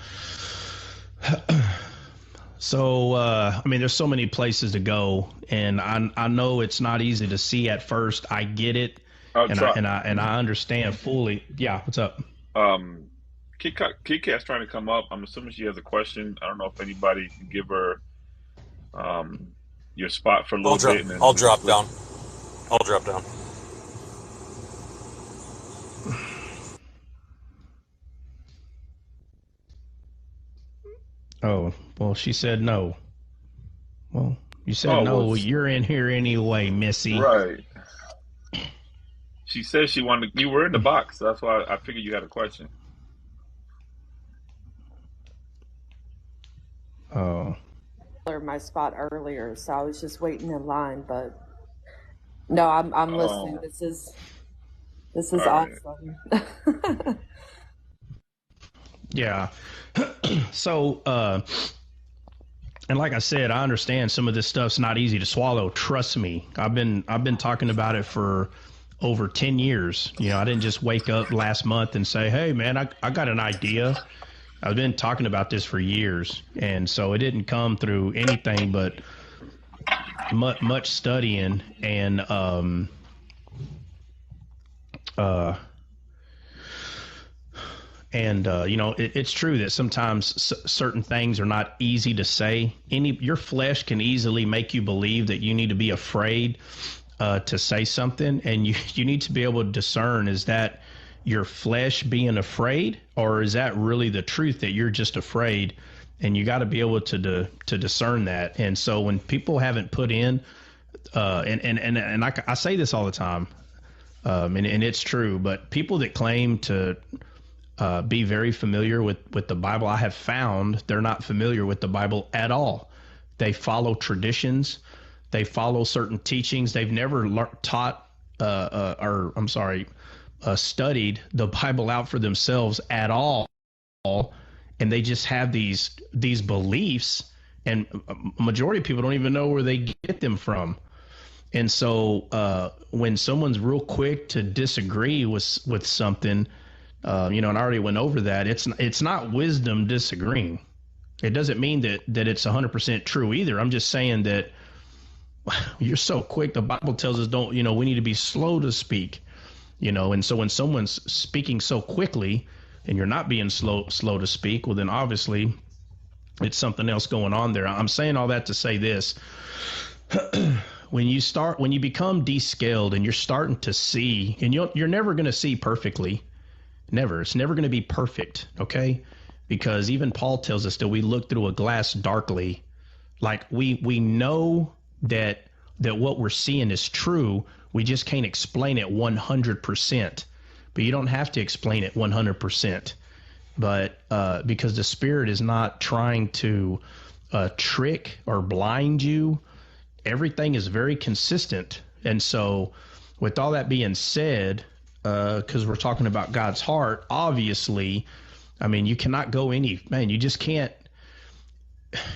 there's so many places to go, and I know it's not easy to see at first. I get it, and I understand fully. Yeah. What's up? Kit Kat's trying to come up. I'm assuming she has a question. I don't know if anybody can give her your spot for a little bit. I'll drop down. Oh, well, she said no. Well, you said no. Well, you're in here anyway, Missy. Right. She said she wanted you were in the box. So that's why I figured you had a question. Oh. My spot earlier, so I was just waiting in line, but no, I'm listening. This is awesome. Yeah. So, and like I said, I understand some of this stuff's not easy to swallow. Trust me. I've been talking about it for over 10 years. You know, I didn't just wake up last month and say, hey, man, I got an idea. I've been talking about this for years. And so it didn't come through anything but much studying and you know, it's true that sometimes certain things are not easy to say. Your flesh can easily make you believe that you need to be afraid to say something, and you need to be able to discern, is that your flesh being afraid, or is that really the truth that you're just afraid? And you got to be able to discern that. And so when people haven't put in, and I say this all the time, and it's true, but people that claim to be very familiar with the Bible, I have found they're not familiar with the Bible at all. They follow traditions. They follow certain teachings. They've never studied the Bible out for themselves at all. And they just have these beliefs, and a majority of people don't even know where they get them from. And so when someone's real quick to disagree with something, you know, and I already went over that, it's not wisdom disagreeing. It doesn't mean that it's 100% true either. I'm just saying that you're so quick. The Bible tells us we need to be slow to speak, you know. And so when someone's speaking so quickly and you're not being slow to speak, well, then obviously it's something else going on there. I'm saying all that to say this. When you become descaled and you're starting to see, and you're never going to see perfectly. Never. It's never going to be perfect, okay? Because even Paul tells us that we look through a glass darkly. Like we know that what we're seeing is true. We just can't explain it 100%. But you don't have to explain it 100%. But because the Spirit is not trying to trick or blind you, everything is very consistent. And so with all that being said, because we're talking about God's heart, obviously, I mean, you cannot go you just can't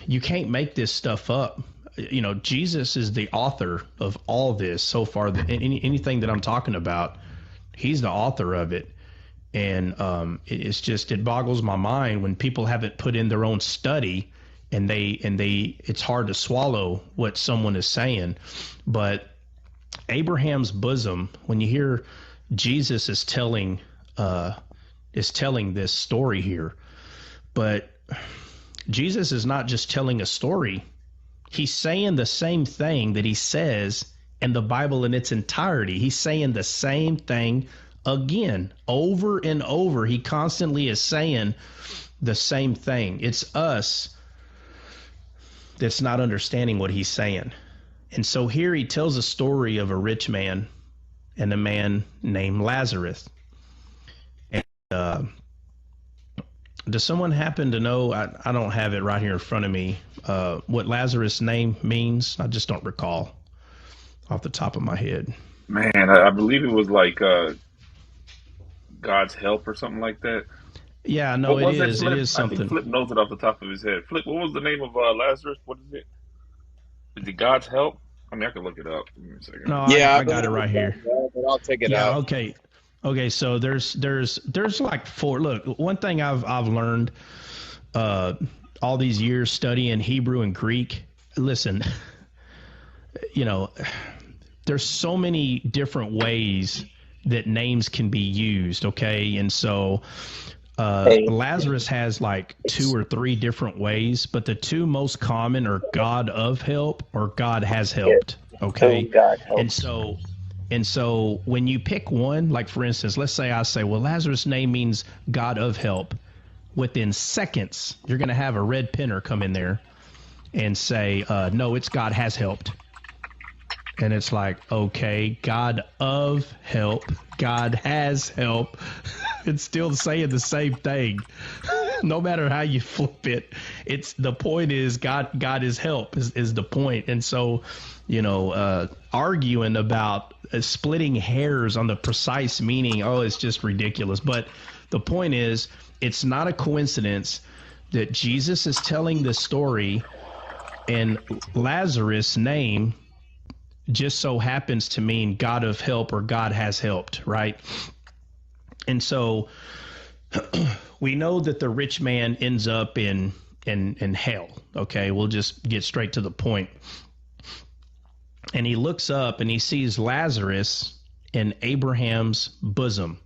make this stuff up. You know, Jesus is the author of all this so far. Anything that I'm talking about, he's the author of it. And it boggles my mind when people haven't put in their own study, and it's hard to swallow what someone is saying. But Abraham's bosom, when you hear Jesus is telling this story here, but Jesus is not just telling a story. He's saying the same thing that he says in the Bible in its entirety. He's saying the same thing again, over and over. He constantly is saying the same thing. It's us that's not understanding what he's saying. And so here he tells a story of a rich man and a man named Lazarus. And does someone happen to know, I don't have it right here in front of me, what Lazarus' name means? I just don't recall off the top of my head. Man, I believe it was like God's help or something like that. Yeah, no, it is. It is something. I think Flip knows it off the top of his head. Flip, what was the name of Lazarus? What is it? Is it God's help? I mean, I can look it up. Give me a second. No, yeah, I got it right here. But I'll take it out. Okay. So there's like four. Look, one thing I've learned all these years studying Hebrew and Greek. Listen, you know, there's so many different ways that names can be used. Okay, and so Lazarus has like 2 or 3 different ways, but the 2 most common are God of help or God has helped. Okay. God helps. And so when you pick one, like for instance, let's say I say, well, Lazarus' name means God of help. Within seconds, you're going to have a red penner come in there and say, no, it's God has helped. And it's like, okay, God of help, God has help. It's still saying the same thing. No matter how you flip it, the point is God is help is the point. And so, you know, arguing about splitting hairs on the precise meaning, it's just ridiculous. But The point is, it's not a coincidence that Jesus is telling this story and Lazarus' name just so happens to mean God of help or God has helped, right? And so we know that the rich man ends up in hell. Okay, we'll just get straight to the point. And he looks up and he sees Lazarus in Abraham's bosom.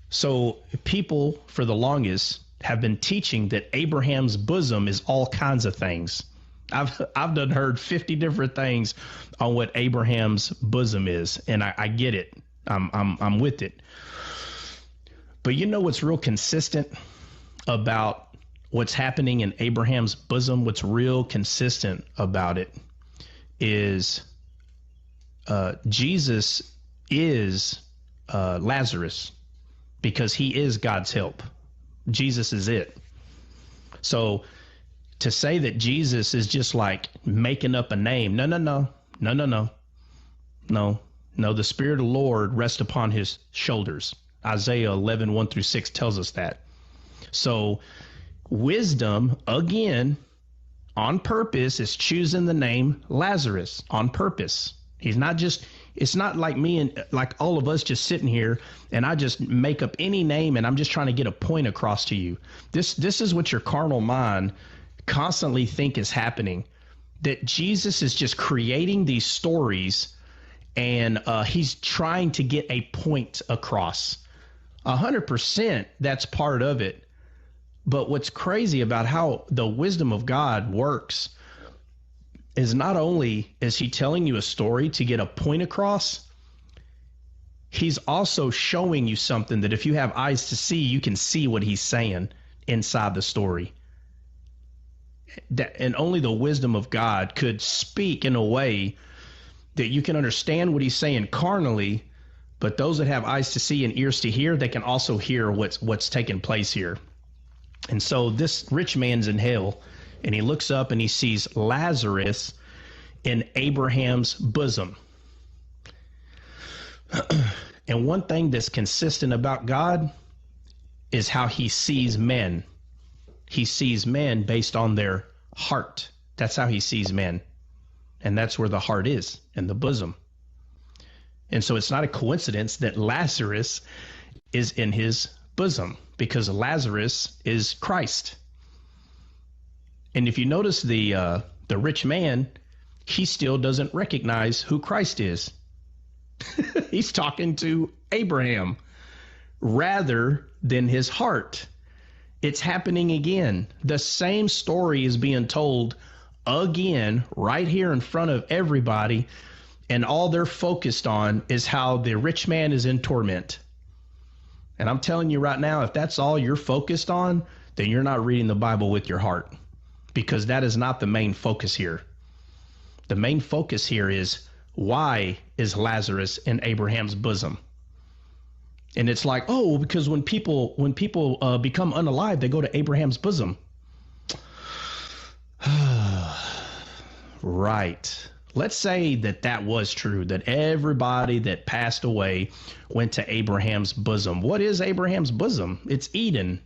So people for the longest have been teaching that Abraham's bosom is all kinds of things. I've done heard 50 different things on what Abraham's bosom is, and I get it. I'm with it. But you know what's real consistent about what's happening in Abraham's bosom? What's real consistent about it is Jesus is Lazarus, because he is God's help. Jesus is it. So to say that Jesus is just like making up a name, no. The Spirit of the Lord rests upon his shoulders. Isaiah 11:1-6 tells us that. So wisdom, again, on purpose, is choosing the name Lazarus on purpose. He's not just, it's not like me and like all of us just sitting here and I just make up any name and I'm just trying to get a point across to you. This is what your carnal mind constantly think is happening, that Jesus is just creating these stories and he's trying to get a point across. 100% that's part of it. But what's crazy about how the wisdom of God works is not only is he telling you a story to get a point across, he's also showing you something that if you have eyes to see, you can see what he's saying inside the story. And only the wisdom of God could speak in a way that you can understand what he's saying carnally, but those that have eyes to see and ears to hear, they can also hear what's taking place here. And so this rich man's in hell, and he looks up and he sees Lazarus in Abraham's bosom. And one thing that's consistent about God is how he sees men. He sees men based on their heart. That's how he sees men. And that's where the heart is, in the bosom. And so it's not a coincidence that Lazarus is in his bosom, because Lazarus is Christ. And if you notice the rich man, he still doesn't recognize who Christ is. He's talking to Abraham rather than his heart. It's happening again. The same story is being told again right here in front of everybody, and all they're focused on is how the rich man is in torment. And I'm telling you right now, if that's all you're focused on, then you're not reading the Bible with your heart, because that is not the main focus here. The main focus here is, why is Lazarus in Abraham's bosom? And it's like, oh, because when people become unalive, they go to Abraham's bosom. Right. Let's say that was true, that everybody that passed away went to Abraham's bosom. What is Abraham's bosom? It's Eden.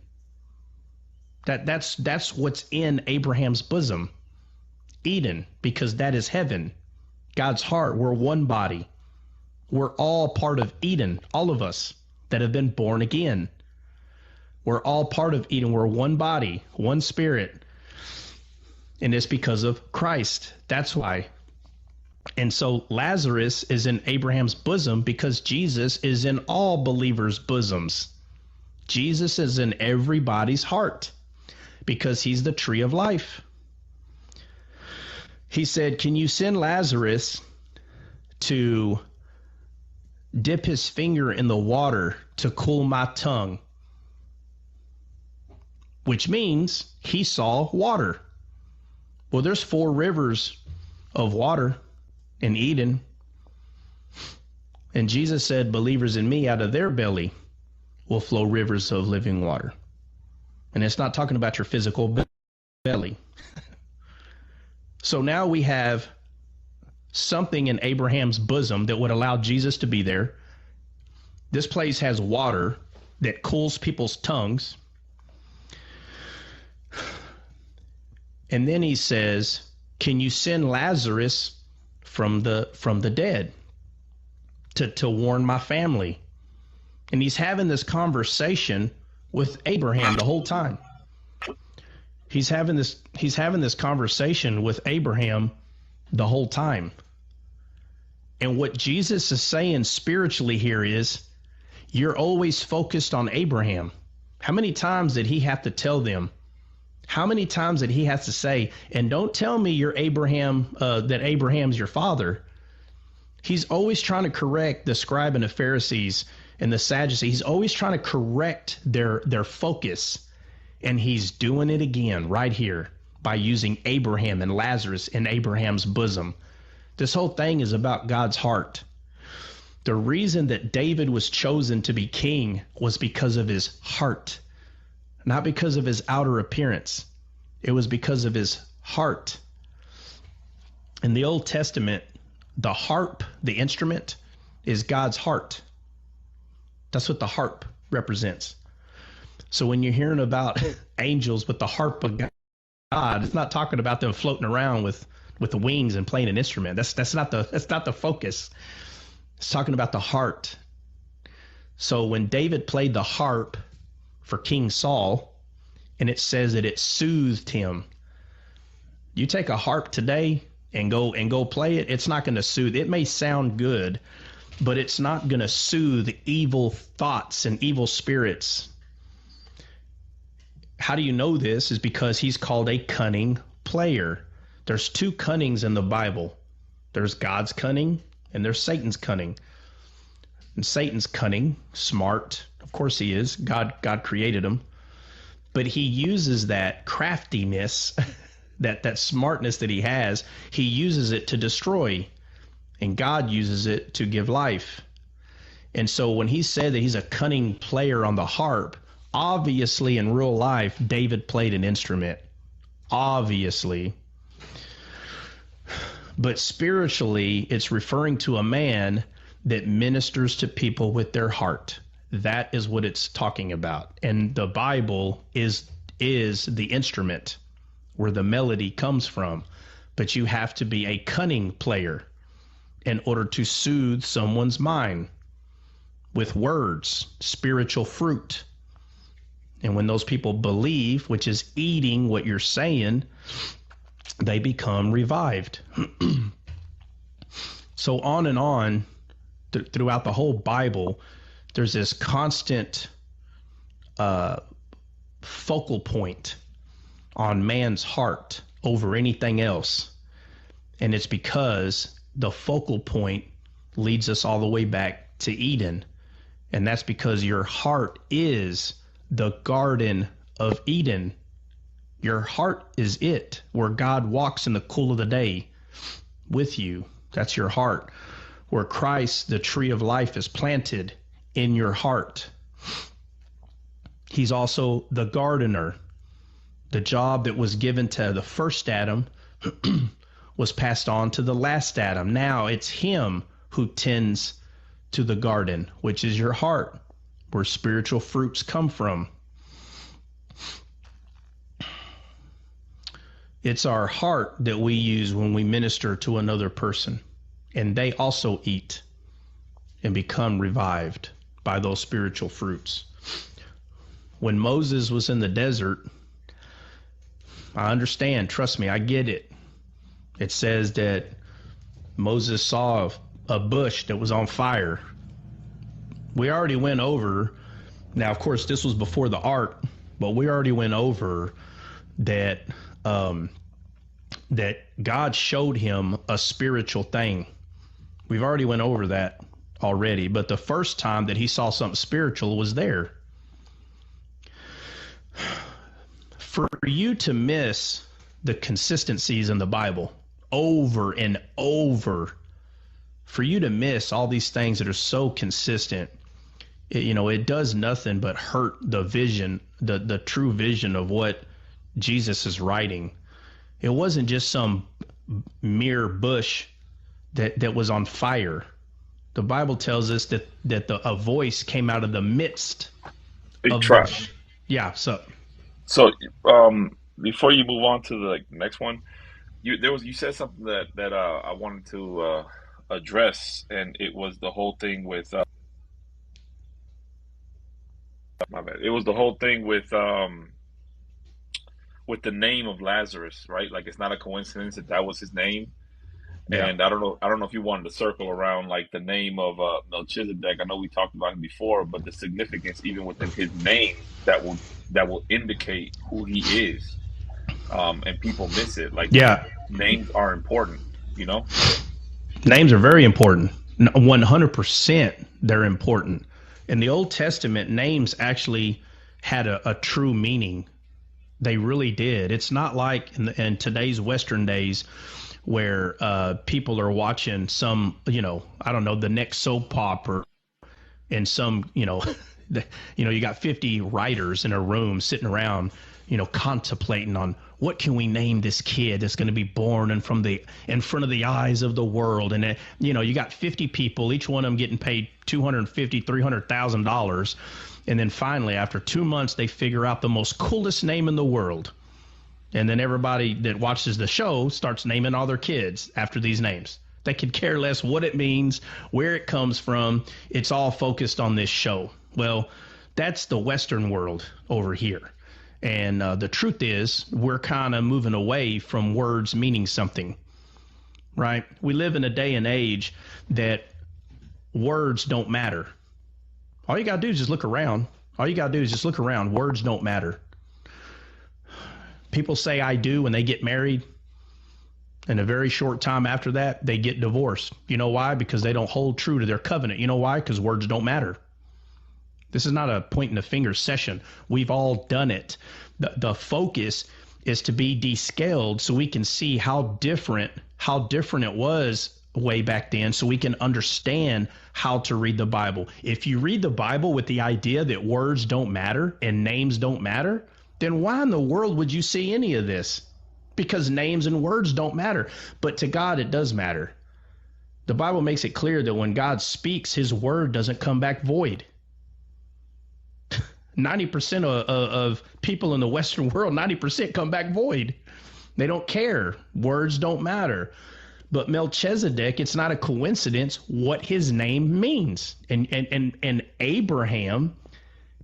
That's what's in Abraham's bosom. Eden, because that is heaven. God's heart. We're one body. We're all part of Eden, all of us that have been born again. We're all part of Eden. We're one body, one spirit. And it's because of Christ. That's why. And so Lazarus is in Abraham's bosom because Jesus is in all believers' bosoms. Jesus is in everybody's heart because he's the tree of life. He said, can you send Lazarus to dip his finger in the water to cool my tongue? Which means he saw water. Well, there's 4 rivers of water in Eden. And Jesus said, believers in me, out of their belly will flow rivers of living water. And it's not talking about your physical belly. So now we have something in Abraham's bosom that would allow Jesus to be there. This place has water. that cools people's tongues. And then he says, can you send Lazarus from the dead to warn my family? And he's having this conversation with Abraham the whole time. He's having this conversation with Abraham the whole time. And what Jesus is saying spiritually here is, you're always focused on Abraham. How many times did he have to tell them? How many times did he have to say, and don't tell me you're Abraham, that Abraham's your father? He's always trying to correct the scribe and the Pharisees and the Sadducees. He's always trying to correct their focus. And he's doing it again right here by using Abraham and Lazarus in Abraham's bosom. This whole thing is about God's heart. The reason that David was chosen to be king was because of his heart, not because of his outer appearance. It was because of his heart. In the Old Testament, the harp, the instrument, is God's heart. That's what the harp represents. So when you're hearing about angels with the harp of God, it's not talking about them floating around with the wings and playing an instrument. That's not the focus. It's talking about the heart. So when David played the harp for King Saul, and it says that it soothed him. You take a harp today and go play it, it's not going to soothe. It may sound good, but it's not going to soothe evil thoughts and evil spirits. How do you know this? Is because he's called a cunning player. There's two cunnings in the Bible. There's God's cunning and there's Satan's cunning. And Satan's cunning, smart, of course he is. God created him. But he uses that craftiness, that smartness that he has, he uses it to destroy. And God uses it to give life. And so when he said that he's a cunning player on the harp, obviously in real life, David played an instrument. Obviously. But spiritually, it's referring to a man that ministers to people with their heart. That is what it's talking about. And the Bible is the instrument where the melody comes from. But you have to be a cunning player in order to soothe someone's mind with words, spiritual fruit. And when those people believe, which is eating what you're saying, they become revived. So on and on throughout the whole Bible, there's this constant focal point on man's heart over anything else. And it's because the focal point leads us all the way back to Eden. And that's because your heart is the Garden of Eden. Your heart is it, where God walks in the cool of the day with you. That's your heart. Where Christ, the tree of life, is planted in your heart. He's also the gardener. The job that was given to the first Adam was passed on to the last Adam. Now it's him who tends to the garden, which is your heart, where spiritual fruits come from. It's our heart that we use when we minister to another person, and they also eat and become revived by those spiritual fruits. When Moses was in the desert, I understand, trust me, I get it. It says that Moses saw a bush that was on fire. We already went over, now of course this was before the ark, but we already went over that that God showed him a spiritual thing. We've already went over that already, but the first time that he saw something spiritual was there. For you to miss the consistencies in the Bible over and over, for you to miss all these things that are so consistent, it does nothing but hurt the vision, the true vision of what Jesus is writing. It wasn't just some mere bush that was on fire. The Bible tells us that a voice came out of the midst Hey, of try. the yeah. So, before you move on to the next one, you said something that I wanted to address, and it was the whole thing with my bad. It was the whole thing with the name of Lazarus, right? Like it's not a coincidence that that was his name. Yeah. And I don't know if you wanted to circle around like the name of Melchizedek. I know we talked about him before, but the significance even within his name that will indicate who he is. And people miss it. Like Yeah. names are important, you know? Names are very important. 100% they're important. In the Old Testament, names actually had a true meaning. They really did. It's not like in today's Western days where people are watching some, I don't know, the next soap opera and some, you got 50 writers in a room sitting around, contemplating on what can we name this kid that's going to be born in front of the eyes of the world. And, you got 50 people, each one of them getting paid $250,000, $300,000. And then finally, after 2 months, they figure out the most coolest name in the world. And then everybody that watches the show starts naming all their kids after these names. They could care less what it means, where it comes from. It's all focused on this show. Well, that's the Western world over here. And the truth is, we're kind of moving away from words meaning something, right? We live in a day and age that words don't matter. All you got to do is just look around. Words don't matter. People say I do when they get married. And a very short time after that, they get divorced. You know why? Because they don't hold true to their covenant. You know why? Because words don't matter. This is not a pointing the finger session. We've all done it. The focus is to be descaled so we can see how different it was way back then, so we can understand how to read the Bible. If you read the Bible with the idea that words don't matter and names don't matter, then why in the world would you see any of this? Because names and words don't matter. But to God, it does matter. The Bible makes it clear that when God speaks, his word doesn't come back void. 90% of people in the Western world, 90% come back void. They don't care. Words don't matter. But Melchizedek, it's not a coincidence what his name means. And Abraham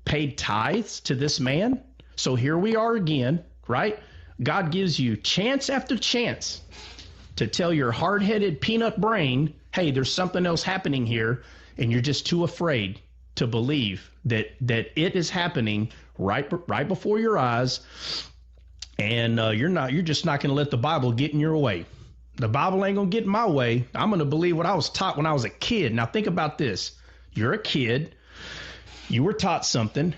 paid tithes to this man. So here we are again, right? God gives you chance after chance to tell your hard-headed peanut brain, hey, there's something else happening here, and you're just too afraid to believe that it is happening right before your eyes, and you're just not going to let the Bible get in your way. The Bible ain't going to get in my way. I'm going to believe what I was taught when I was a kid. Now think about this. You're a kid. You were taught something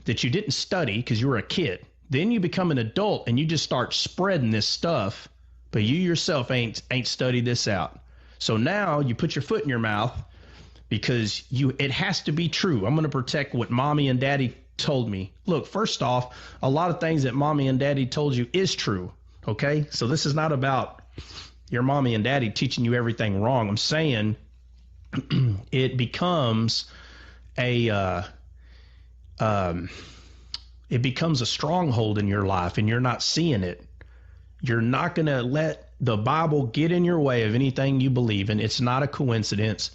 that you didn't study because you were a kid. Then you become an adult and you just start spreading this stuff, but you yourself ain't studied this out. So now you put your foot in your mouth because it has to be true. I'm going to protect what mommy and daddy told me. Look, first off, a lot of things that mommy and daddy told you is true. Okay? So this is not about your mommy and daddy teaching you everything wrong. I'm saying it becomes a stronghold in your life and you're not seeing it. You're not going to let the Bible get in your way of anything you believe in. It's not a coincidence,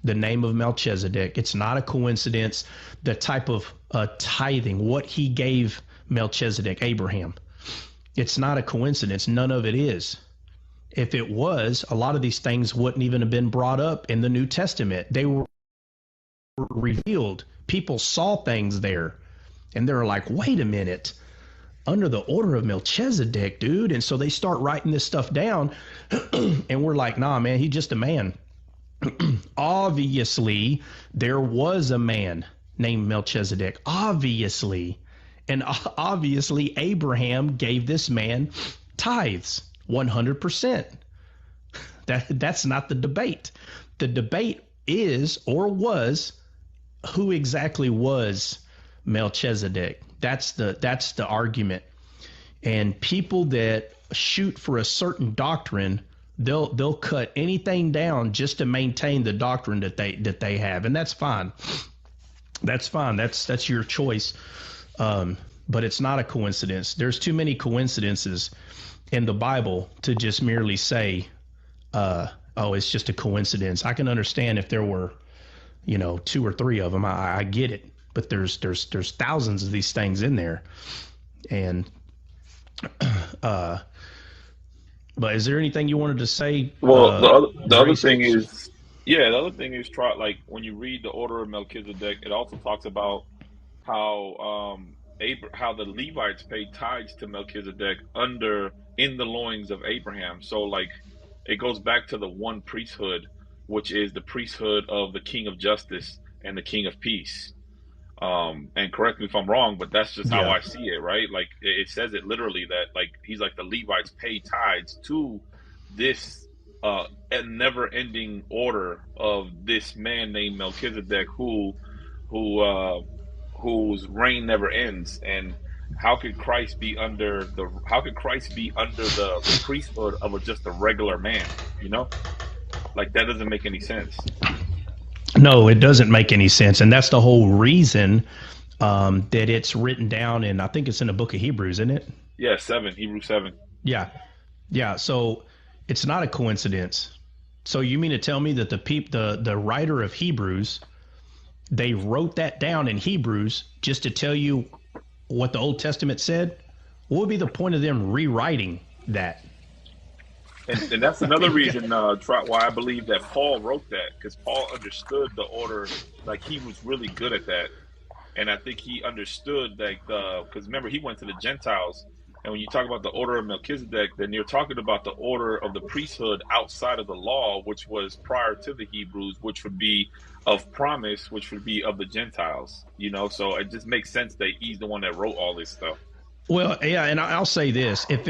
the name of Melchizedek. It's not a coincidence, the type of tithing, what he gave Melchizedek, Abraham. It's not a coincidence. None of it is. If it was, a lot of these things wouldn't even have been brought up in the New Testament. They were revealed. People saw things there. And they're like, wait a minute, under the order of Melchizedek, dude. And so they start writing this stuff down. And we're like, nah, man, he's just a man. Obviously, there was a man named Melchizedek. Obviously. And obviously, Abraham gave this man tithes, 100%. That's not the debate. The debate is, or was, who exactly was Melchizedek. That's the argument. And people that shoot for a certain doctrine, they'll cut anything down just to maintain the doctrine that they have, and that's fine. That's fine. That's your choice. But it's not a coincidence. There's too many coincidences in the Bible to just merely say, oh, it's just a coincidence. I can understand if there were, 2 or 3 of them. I get it. But there's thousands of these things in there. And, but is there anything you wanted to say? Well, the other thing is, try, like, when you read the order of Melchizedek, it also talks about how how the Levites paid tithes to Melchizedek in the loins of Abraham. So, like, it goes back to the one priesthood, which is the priesthood of the King of Justice and the King of Peace. And correct me if I'm wrong, but that's just how I see it, right? Like, it says it literally that, like, he's like, the Levites pay tithes to this never-ending order of this man named Melchizedek, whose reign never ends. And how could Christ be under the priesthood of just a regular man? Like, that doesn't make any sense. No, it doesn't make any sense. And that's the whole reason that it's written down in, I think it's in the book of Hebrews, isn't it? Yeah, Hebrews 7. Yeah. Yeah. So it's not a coincidence. So you mean to tell me that the writer of Hebrews, they wrote that down in Hebrews just to tell you what the Old Testament said? What would be the point of them rewriting that? And that's another reason why I believe that Paul wrote that, because Paul understood the order. Like, he was really good at that. And I think he understood, like, because remember, he went to the Gentiles. And when you talk about the order of Melchizedek, then you're talking about the order of the priesthood outside of the law, which was prior to the Hebrews, which would be of promise, which would be of the Gentiles. So it just makes sense that he's the one that wrote all this stuff. Well, yeah, and I'll say this. It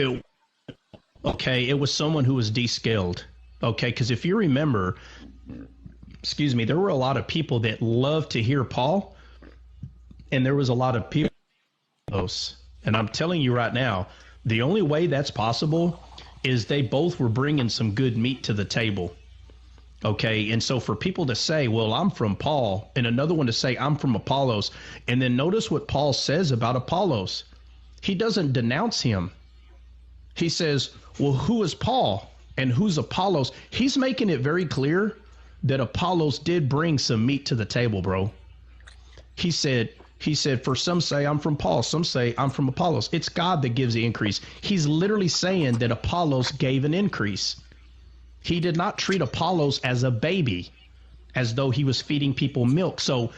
was someone who was descaled. Okay, because if you remember, there were a lot of people that loved to hear Paul, and there was a lot of people. And I'm telling you right now, the only way that's possible is they both were bringing some good meat to the table. Okay, and so for people to say, well, I'm from Paul, and another one to say, I'm from Apollos, and then notice what Paul says about Apollos. He doesn't denounce him. He says, well, who is Paul and who's Apollos? He's making it very clear that Apollos did bring some meat to the table, bro. He said, for some say I'm from Paul, some say I'm from Apollos. It's God that gives the increase. He's literally saying that Apollos gave an increase. He did not treat Apollos as a baby, as though he was feeding people milk. So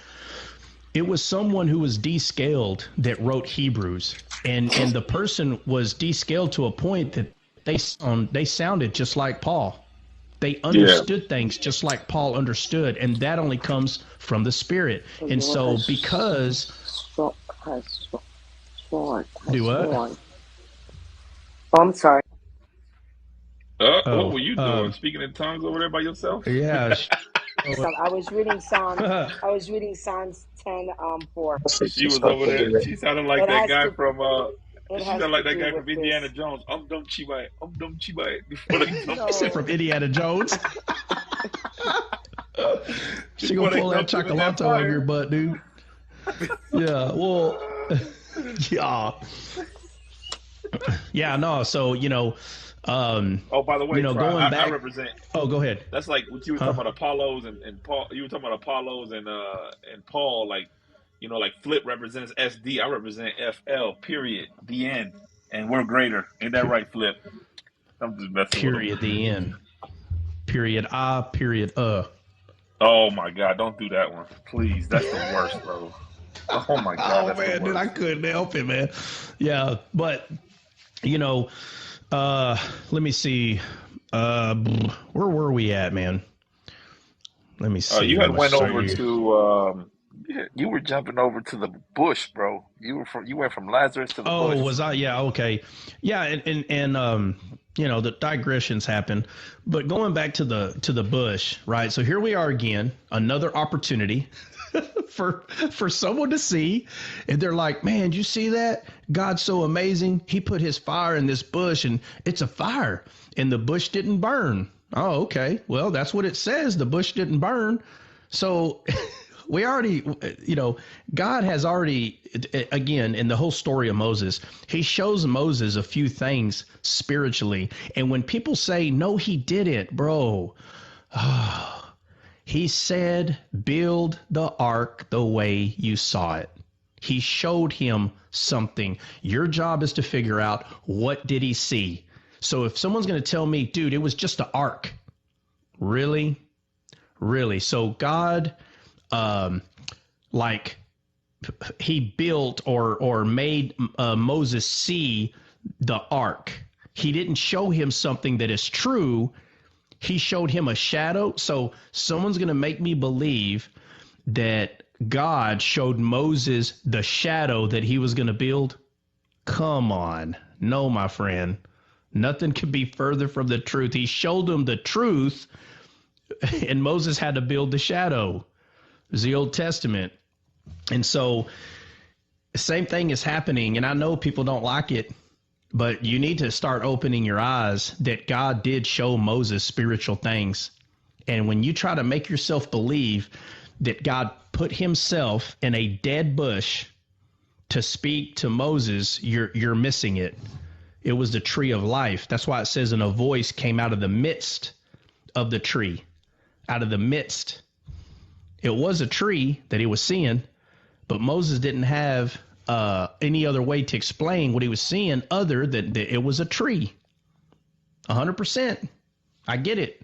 it was someone who was descaled that wrote Hebrews, and the person was descaled to a point that they sounded just like Paul. They understood things just like Paul understood, and that only comes from the Spirit. And so because do what? Oh, I'm sorry. What were you doing? Speaking in tongues over there by yourself? Yeah. So I was reading Psalms 10:4. She was over there. She sounded like that guy from she sounded like that guy from Indiana Jones. Dum chibai. Dum chibai. I said from Indiana Jones. She gonna pull that chocolate out of your butt, dude. Yeah. Well. Yeah. No. So by the way, going back, I represent. Oh, go ahead. That's like what you were talking about Apollos and Paul. You were talking about Apollos and Paul. Like, like Flip represents SD. I represent FL. Period. The end. And we're greater. Ain't that right, Flip? I'm just messing period. with The end. Period. Period. Oh my God! Don't do that one, please. That's the worst, bro. Oh my God! Oh man, dude, I couldn't help it, man. Yeah, but let me see. Where were we at, man? Let me see. You had went over to. You were jumping over to the bush, bro. You went from Lazarus to the bush. Oh, was I? Yeah. Okay. Yeah, and the digressions happen, but going back to the bush, right? So here we are again, another opportunity for someone to see, and they're like, man, did you see that? God's so amazing. He put his fire in this bush, and it's a fire, and the bush didn't burn. Oh, okay. Well, that's what it says. The bush didn't burn. So We already, God has already, again, in the whole story of Moses, he shows Moses a few things spiritually. And when people say, no, he didn't, bro, he said, build the ark the way you saw it. He showed him something. Your job is to figure out, what did he see? So if someone's going to tell me, dude, it was just an ark. Really? Really? So God, he built or made Moses see the ark. He didn't show him something that is true. He showed him a shadow. So someone's going to make me believe that God showed Moses the shadow that he was going to build. Come on. No, my friend. Nothing could be further from the truth. He showed him the truth, and Moses had to build the shadow. It was the Old Testament. And so the same thing is happening, and I know people don't like it, but you need to start opening your eyes that God did show Moses spiritual things. And when you try to make yourself believe that God put himself in a dead bush to speak to Moses, you're missing it. It was the tree of life. That's why it says, and a voice came out of the midst of the tree, out of the midst. It was a tree that he was seeing, but Moses didn't have any other way to explain what he was seeing other than that it was a tree. 100%. I get it.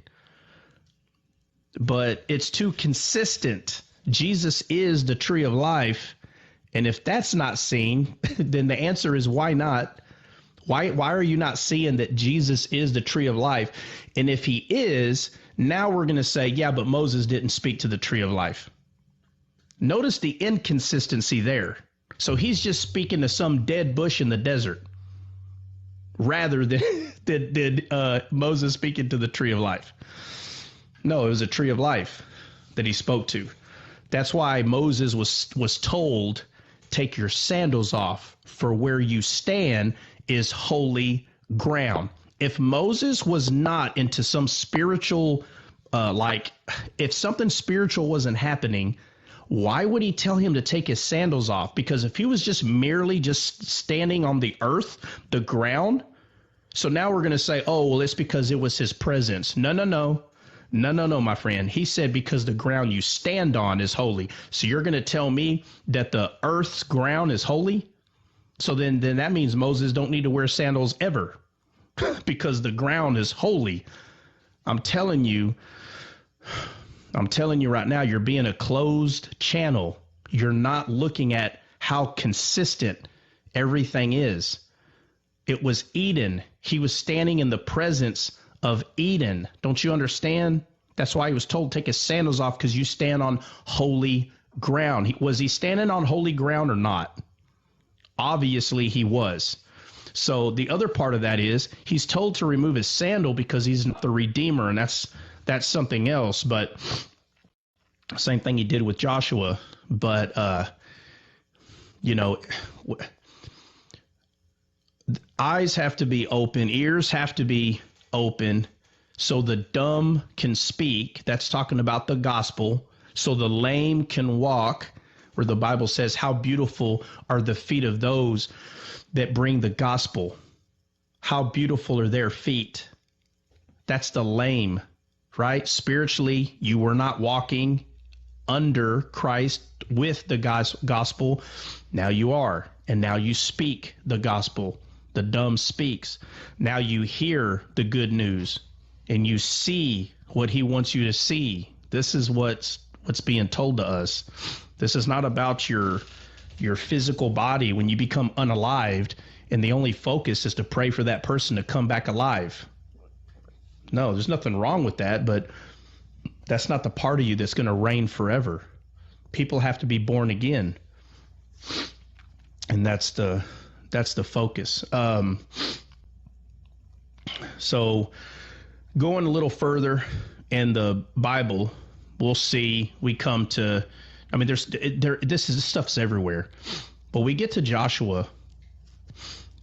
But it's too consistent. Jesus is the tree of life. And if that's not seen, then the answer is why not? Why are you not seeing that Jesus is the tree of life? And if he is, now we're going to say, yeah, but Moses didn't speak to the tree of life. Notice the inconsistency there. So he's just speaking to some dead bush in the desert rather than Moses speaking to the tree of life. No, it was a tree of life that he spoke to. That's why Moses was told, take your sandals off, for where you stand is holy ground. If Moses was not into some spiritual, if something spiritual wasn't happening, why would he tell him to take his sandals off? Because if he was just merely just standing on the earth, the ground, so now we're going to say, oh, well, it's because it was his presence. No, my friend. He said because the ground you stand on is holy. So you're going to tell me that the earth's ground is holy? So then that means Moses don't need to wear sandals ever because the ground is holy. I'm telling you right now, you're being a closed channel. You're not looking at how consistent everything is. It was Eden. He was standing in the presence of Eden. Don't you understand? That's why he was told take his sandals off, because you stand on holy ground. Was he standing on holy ground or not? Obviously he was. So the other part of that is he's told to remove his sandal because he's not the Redeemer, and that's something else. But same thing he did with Joshua. But eyes have to be open, ears have to be open, so the dumb can speak. That's talking about the gospel. So the lame can walk, where the Bible says, how beautiful are the feet of those that bring the gospel. How beautiful are their feet. That's the lame, right? Spiritually, you were not walking under Christ with the gospel. Now you are. And now you speak the gospel. The dumb speaks. Now you hear the good news and you see what he wants you to see. This is what's being told to us. This is not about your physical body when you become unalived and the only focus is to pray for that person to come back alive. No, there's nothing wrong with that, but that's not the part of you that's going to reign forever. People have to be born again. And that's the focus. So going a little further in the Bible, we'll see we come to, this stuff's everywhere, but we get to Joshua,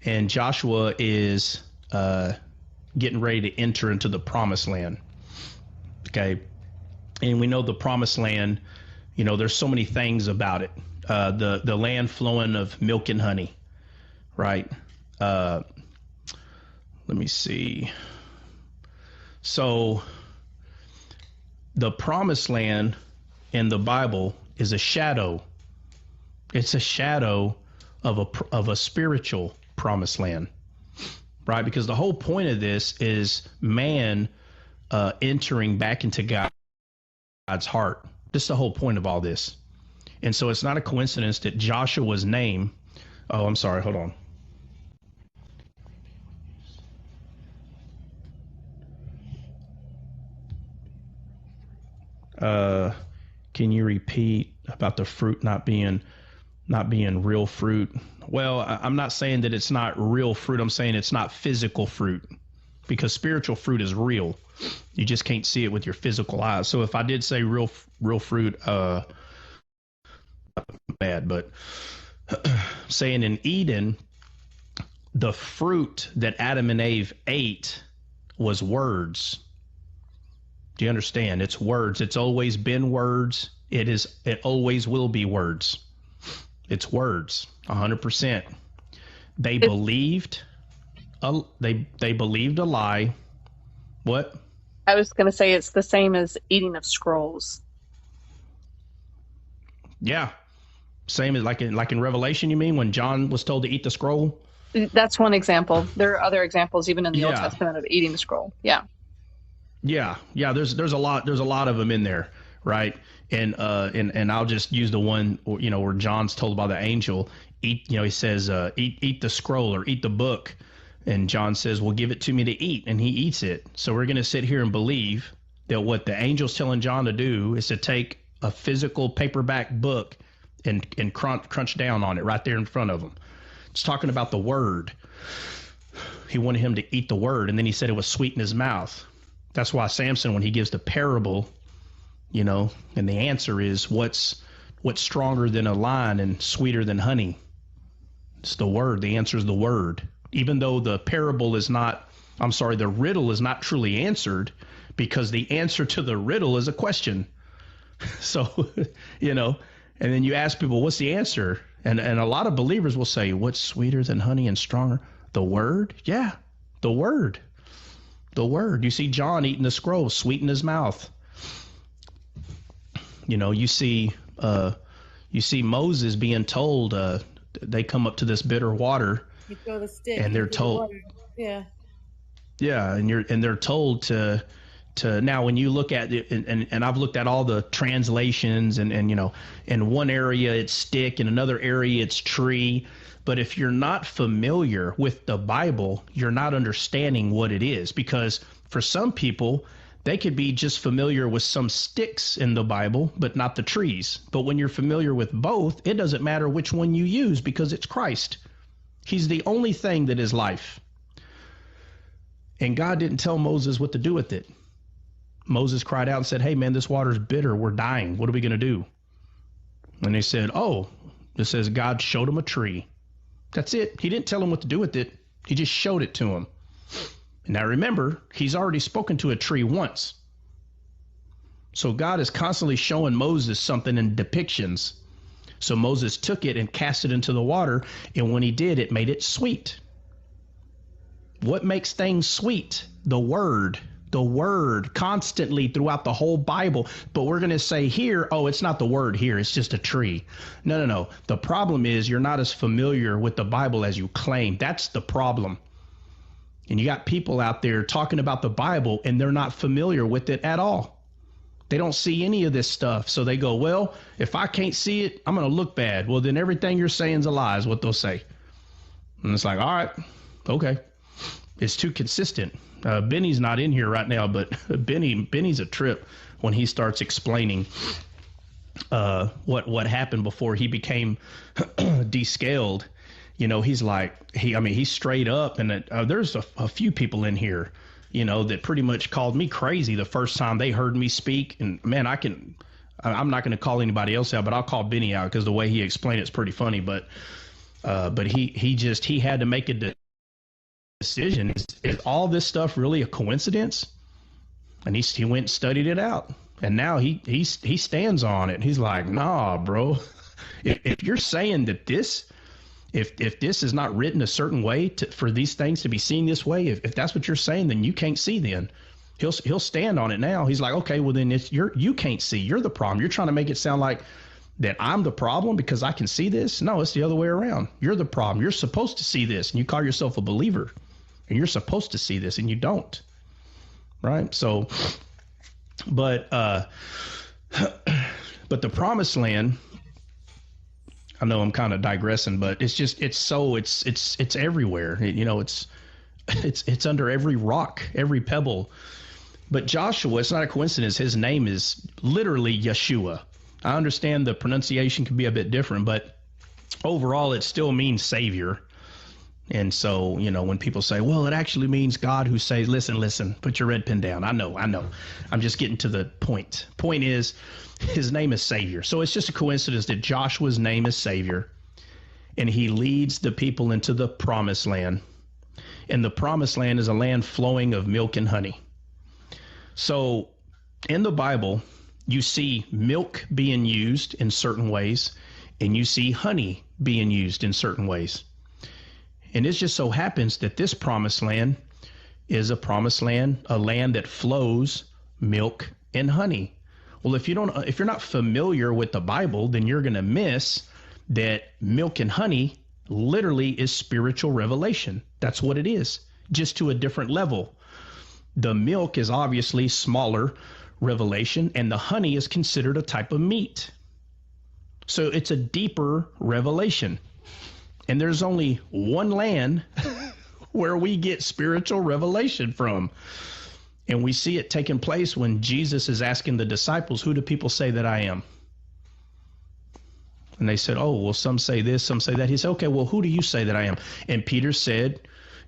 and Joshua is getting ready to enter into the promised land. Okay. And we know the promised land there's so many things about it. The land flowing of milk and honey, right? Let me see. So the promised land in the Bible is a shadow. It's a shadow of a spiritual promised land, right? Because the whole point of this is man entering back into God's heart. This is the whole point of all this. And so it's not a coincidence that Joshua's name, oh, I'm sorry, hold on. Can you repeat about the fruit not being real fruit? Well, I'm not saying that it's not real fruit. I'm saying it's not physical fruit, because spiritual fruit is real. You just can't see it with your physical eyes. So if I did say real fruit, bad, but saying in Eden, the fruit that Adam and Eve ate was words. Do you understand? It's words. It's always been words. It always will be words. It's words, 100%. They believed a lie. What? I was going to say it's the same as eating of scrolls. Yeah. Same as like in Revelation, you mean, when John was told to eat the scroll? That's one example. There are other examples even in the Old Testament of eating the scroll. Yeah. Yeah. There's a lot of them in there, right? And I'll just use the one, where John's told by the angel, eat, he says, eat the scroll or eat the book. And John says, well, give it to me to eat. And he eats it. So we're going to sit here and believe that what the angel's telling John to do is to take a physical paperback book and crunch down on it right there in front of him. It's talking about the word. He wanted him to eat the word. And then he said it was sweet in his mouth. That's why Samson, when he gives the parable, and the answer is what's stronger than a lion and sweeter than honey? It's the word. The answer is the word. Even though the riddle is not truly answered, because the answer to the riddle is a question. So, and then you ask people, what's the answer? And a lot of believers will say, what's sweeter than honey and stronger? The word? Yeah, the word. The word. You see John eating the scroll, sweet in his mouth. You see Moses being told, they come up to this bitter water, you throw the stick, and they're told, yeah, and they're told to now when you look at it, and I've looked at all the translations, and in one area it's stick, in another area it's tree. But if you're not familiar with the Bible, you're not understanding what it is, because for some people, they could be just familiar with some sticks in the Bible, but not the trees. But when you're familiar with both, it doesn't matter which one you use, because it's Christ. He's the only thing that is life. And God didn't tell Moses what to do with it. Moses cried out and said, hey, man, this water's bitter. We're dying. What are we going to do? And they said, it says God showed him a tree. That's it. He didn't tell him what to do with it. He just showed it to him. Now remember, he's already spoken to a tree once. So God is constantly showing Moses something in depictions. So Moses took it and cast it into the water, and when he did, it made it sweet. What makes things sweet? The word. The word, constantly throughout the whole Bible. But we're going to say here, it's not the word here, it's just a tree. No. The problem is you're not as familiar with the Bible as you claim. That's the problem. And you got people out there talking about the Bible, and they're not familiar with it at all. They don't see any of this stuff. So they go, well, if I can't see it, I'm going to look bad. Well, then everything you're saying is a lie, is what they'll say. And it's like, all right, okay. It's too consistent. Benny's not in here right now, but Benny's a trip when he starts explaining what happened before he became descaled. He's like, he's straight up, and there's a few people in here, that pretty much called me crazy the first time they heard me speak. And man, I'm not going to call anybody else out, but I'll call Benny out, because the way he explained it's pretty funny. But he had to make a decision. Is all this stuff really a coincidence? And he went and studied it out. And now he stands on it. He's like, nah, bro. If you're saying that if this is not written a certain way for these things to be seen this way, if that's what you're saying, then you can't see. Then he'll stand on it now. He's like, okay, well then you can't see. You're the problem. You're trying to make it sound like that I'm the problem because I can see this. No, it's the other way around. You're the problem. You're supposed to see this, and you call yourself a believer, and you're supposed to see this, and you don't. Right? So, but the promised land. I know I'm kind of digressing, but it's everywhere. It's under every rock, every pebble. But Joshua, it's not a coincidence. His name is literally Yeshua. I understand the pronunciation can be a bit different, but overall it still means Savior. And so, when people say, well, it actually means God who says, listen, put your red pen down. I know. I'm just getting to the point. Point is, his name is Savior. So it's just a coincidence that Joshua's name is Savior, and he leads the people into the promised land. And the promised land is a land flowing of milk and honey. So in the Bible, you see milk being used in certain ways, and you see honey being used in certain ways. And it just so happens that this promised land is a promised land, a land that flows milk and honey. Well, if you're not familiar with the Bible, then you're going to miss that milk and honey literally is spiritual revelation. That's what it is, just to a different level. The milk is obviously smaller revelation, and the honey is considered a type of meat. So it's a deeper revelation. And there's only one land where we get spiritual revelation from. And we see it taking place when Jesus is asking the disciples, who do people say that I am? And they said, oh, well, some say this, some say that. He said, okay, well, who do you say that I am? And Peter said,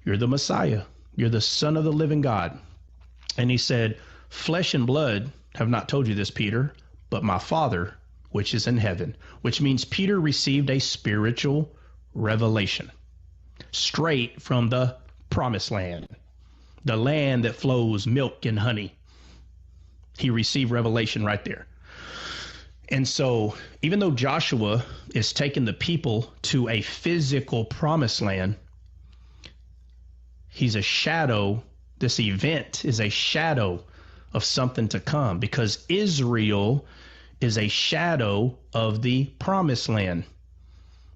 you're the Messiah. You're the Son of the living God. And he said, flesh and blood have not told you this, Peter, but my Father, which is in heaven. Which means Peter received a spiritual revelation straight from the promised land, the land that flows milk and honey. He received revelation right there. And so even though Joshua is taking the people to a physical promised land, he's a shadow. This event is a shadow of something to come, because Israel is a shadow of the promised land.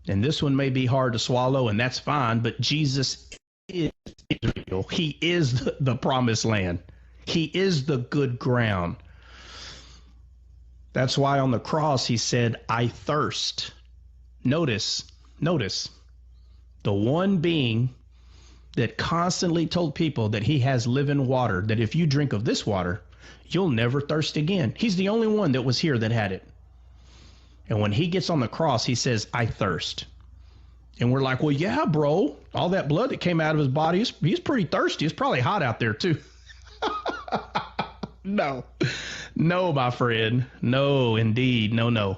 And this one may be hard to swallow, and that's fine, but Jesus is Israel. He is the promised land. He is the good ground. That's why on the cross he said, I thirst. Notice, the one being that constantly told people that he has living water, that if you drink of this water, you'll never thirst again. He's the only one that was here that had it. And when he gets on the cross, he says, I thirst. And we're like, well, yeah, bro, all that blood that came out of his body, he's pretty thirsty. It's probably hot out there too. No, my friend. No, indeed. No.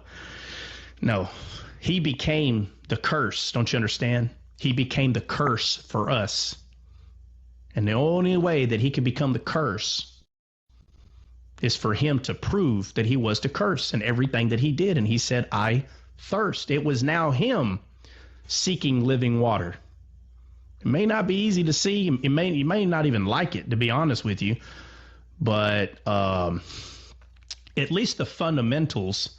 He became the curse. Don't you understand? He became the curse for us. And the only way that he could become the curse is for him to prove that he was the curse in everything that he did. And he said, I thirst. It was now him seeking living water. It may not be easy to see. You may not even like it, to be honest with you. But at least the fundamentals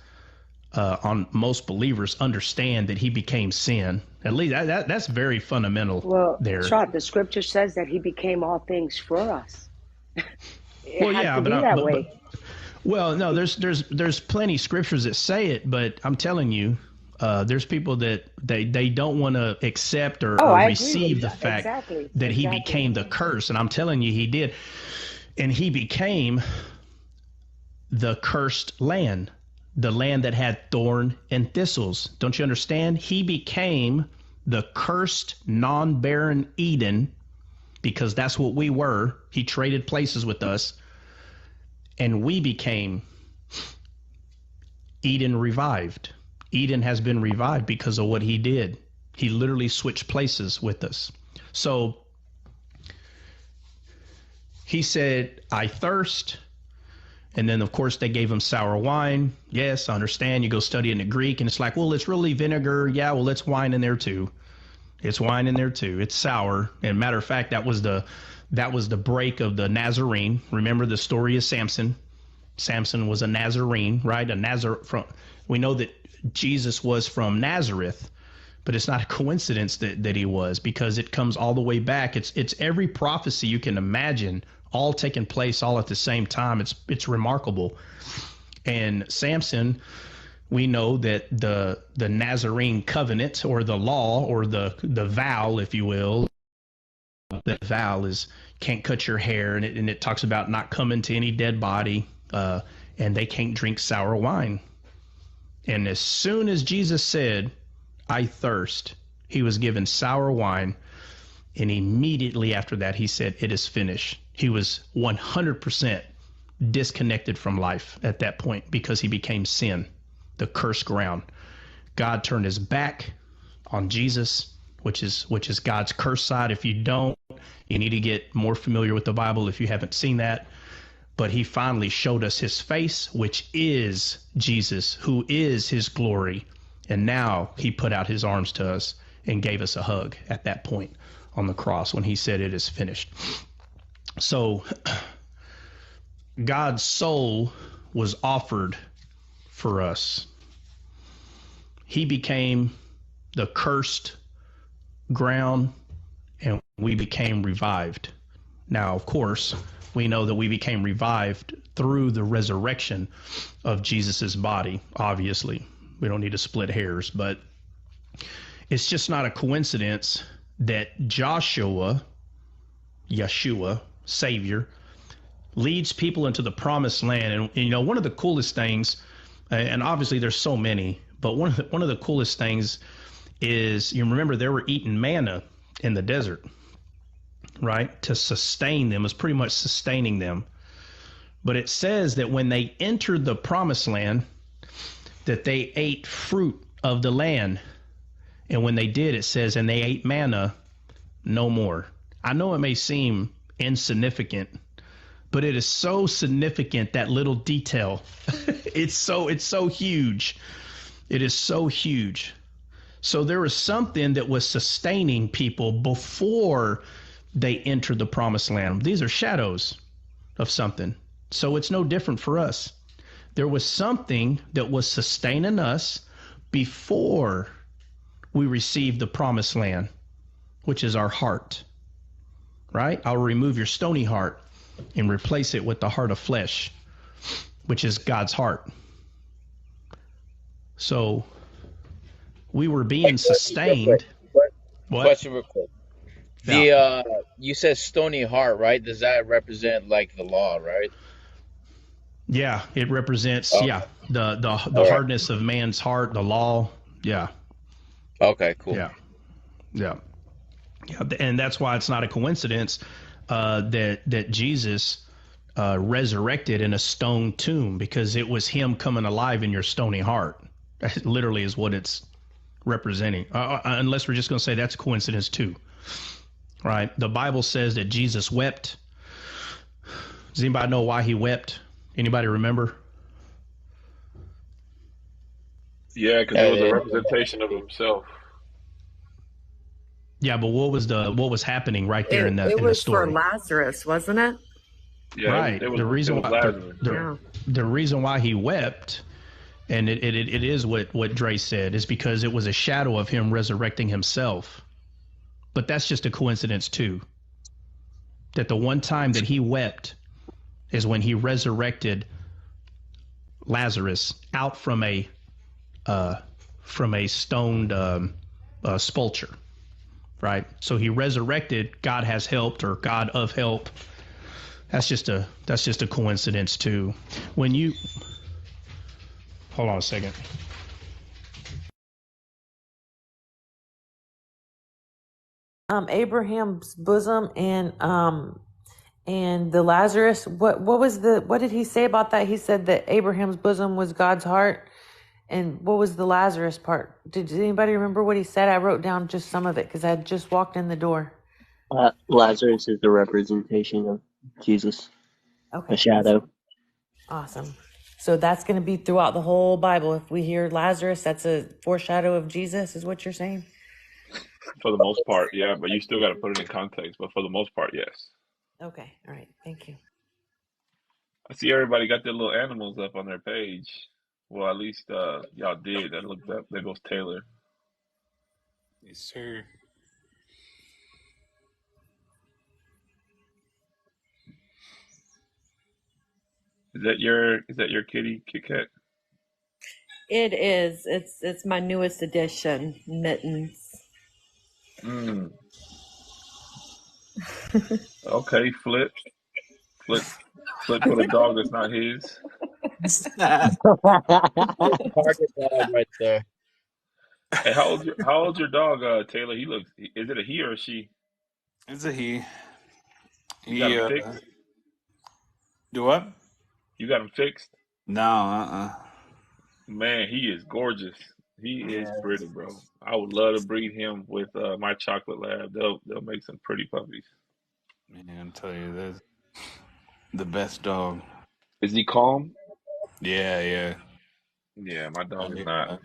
on most believers understand that he became sin. At least that's very fundamental. Well, there. Sean, the scripture says that he became all things for us. Well, no, there's plenty of scriptures that say it, but I'm telling you, there's people that they don't want to accept or receive the fact that he became the curse. And I'm telling you, he did. And he became the cursed land, the land that had thorn and thistles. Don't you understand? He became the cursed, non-barren Eden, because that's what we were. He traded places with us, and we became Eden revived. Eden has been revived because of what he did. He literally switched places with us. So he said, I thirst. And then, of course, they gave him sour wine. Yes, I understand. You go study in the Greek, and it's like, well, it's really vinegar. Yeah, well, it's wine in there too. It's wine in there too. It's sour. And matter of fact, that was the break of the Nazarene. Remember the story of Samson. Samson was a Nazarene, right? We know that Jesus was from Nazareth, but it's not a coincidence that he was, because it comes all the way back. It's every prophecy you can imagine, all taking place all at the same time. It's remarkable. And Samson, we know that the Nazarene covenant, or the law, or the vow, if you will, the vow is can't cut your hair, and it talks about not coming to any dead body, and they can't drink sour wine. And as soon as Jesus said, I thirst, he was given sour wine, and immediately after that he said, it is finished. He was 100% disconnected from life at that point, because he became sin, the cursed ground. God turned his back on Jesus, which is God's cursed side. If you don't, you need to get more familiar with the Bible if you haven't seen that. But he finally showed us his face, which is Jesus, who is his glory. And now he put out his arms to us and gave us a hug at that point on the cross when he said it is finished. So God's soul was offered for us. He became the cursed ground, and we became revived. Now, of course, we know that we became revived through the resurrection of Jesus's body. Obviously, we don't need to split hairs, but it's just not a coincidence that Yeshua, Savior, leads people into the promised land. And you know, one of the coolest things, and obviously there's so many, but one of the coolest things is, you remember they were eating manna in the desert, right? To sustain them, is pretty much sustaining them. But it says that when they entered the promised land, that they ate fruit of the land. And when they did, it says, and they ate manna no more. I know it may seem insignificant, but it is so significant, that little detail. It's so huge. It is so huge. So there was something that was sustaining people before they entered the promised land. These are shadows of something. So it's no different for us. There was something that was sustaining us before we received the promised land, which is our heart, right? I'll remove your stony heart and replace it with the heart of flesh, which is God's heart. So we were being sustained. What? Question real quick. You said stony heart, right? Does that represent like the law, right? Yeah, it represents the hardness of man's heart, the law. Yeah. Okay, cool. Yeah. And that's why it's not a coincidence that Jesus resurrected in a stone tomb, because it was him coming alive in your stony heart. That literally is what it's representing. Unless we're just going to say that's a coincidence too, right? The Bible says that Jesus wept. Does anybody know why he wept? Anybody remember? Yeah, because it was a representation of himself. Yeah, but what was happening right there in the story? It was for Lazarus, wasn't it? Yeah, right. It was, the reason why the reason why he wept, and it is what Dre said, is because it was a shadow of him resurrecting himself. But that's just a coincidence too. That the one time that he wept is when he resurrected Lazarus out from a stoned sepulcher, right? So he resurrected. God has helped, or God of help. That's just a coincidence too. When you hold on a second. Abraham's bosom and the Lazarus. What did he say about that? He said that Abraham's bosom was God's heart. And what was the Lazarus part? Did anybody remember what he said? I wrote down just some of it because I had just walked in the door. Lazarus is the representation of Jesus. Okay. A shadow. Awesome. So that's going to be throughout the whole Bible. If we hear Lazarus, that's a foreshadow of Jesus, is what you're saying? For the most part, yeah, but you still got to put it in context. But for the most part, yes. Okay. All right. Thank you. I see everybody got their little animals up on their page. Well, at least y'all did. That looked up. There goes Taylor. Yes, sir. Is that your kitty, Kit Kat? It is. It's my newest addition, Mittens. Okay, flip for the dog that's not his. Target dog right there. Hey, how old's your dog, Taylor? Is it a he or a she? It's a he. You got him fixed? Do what? You got him fixed? No, Man, he is gorgeous. He is pretty, bro. I would love to breed him with my chocolate lab. They'll make some pretty puppies. Man, I tell you, that's the best dog. Is he calm? Yeah. Yeah, my dog is not.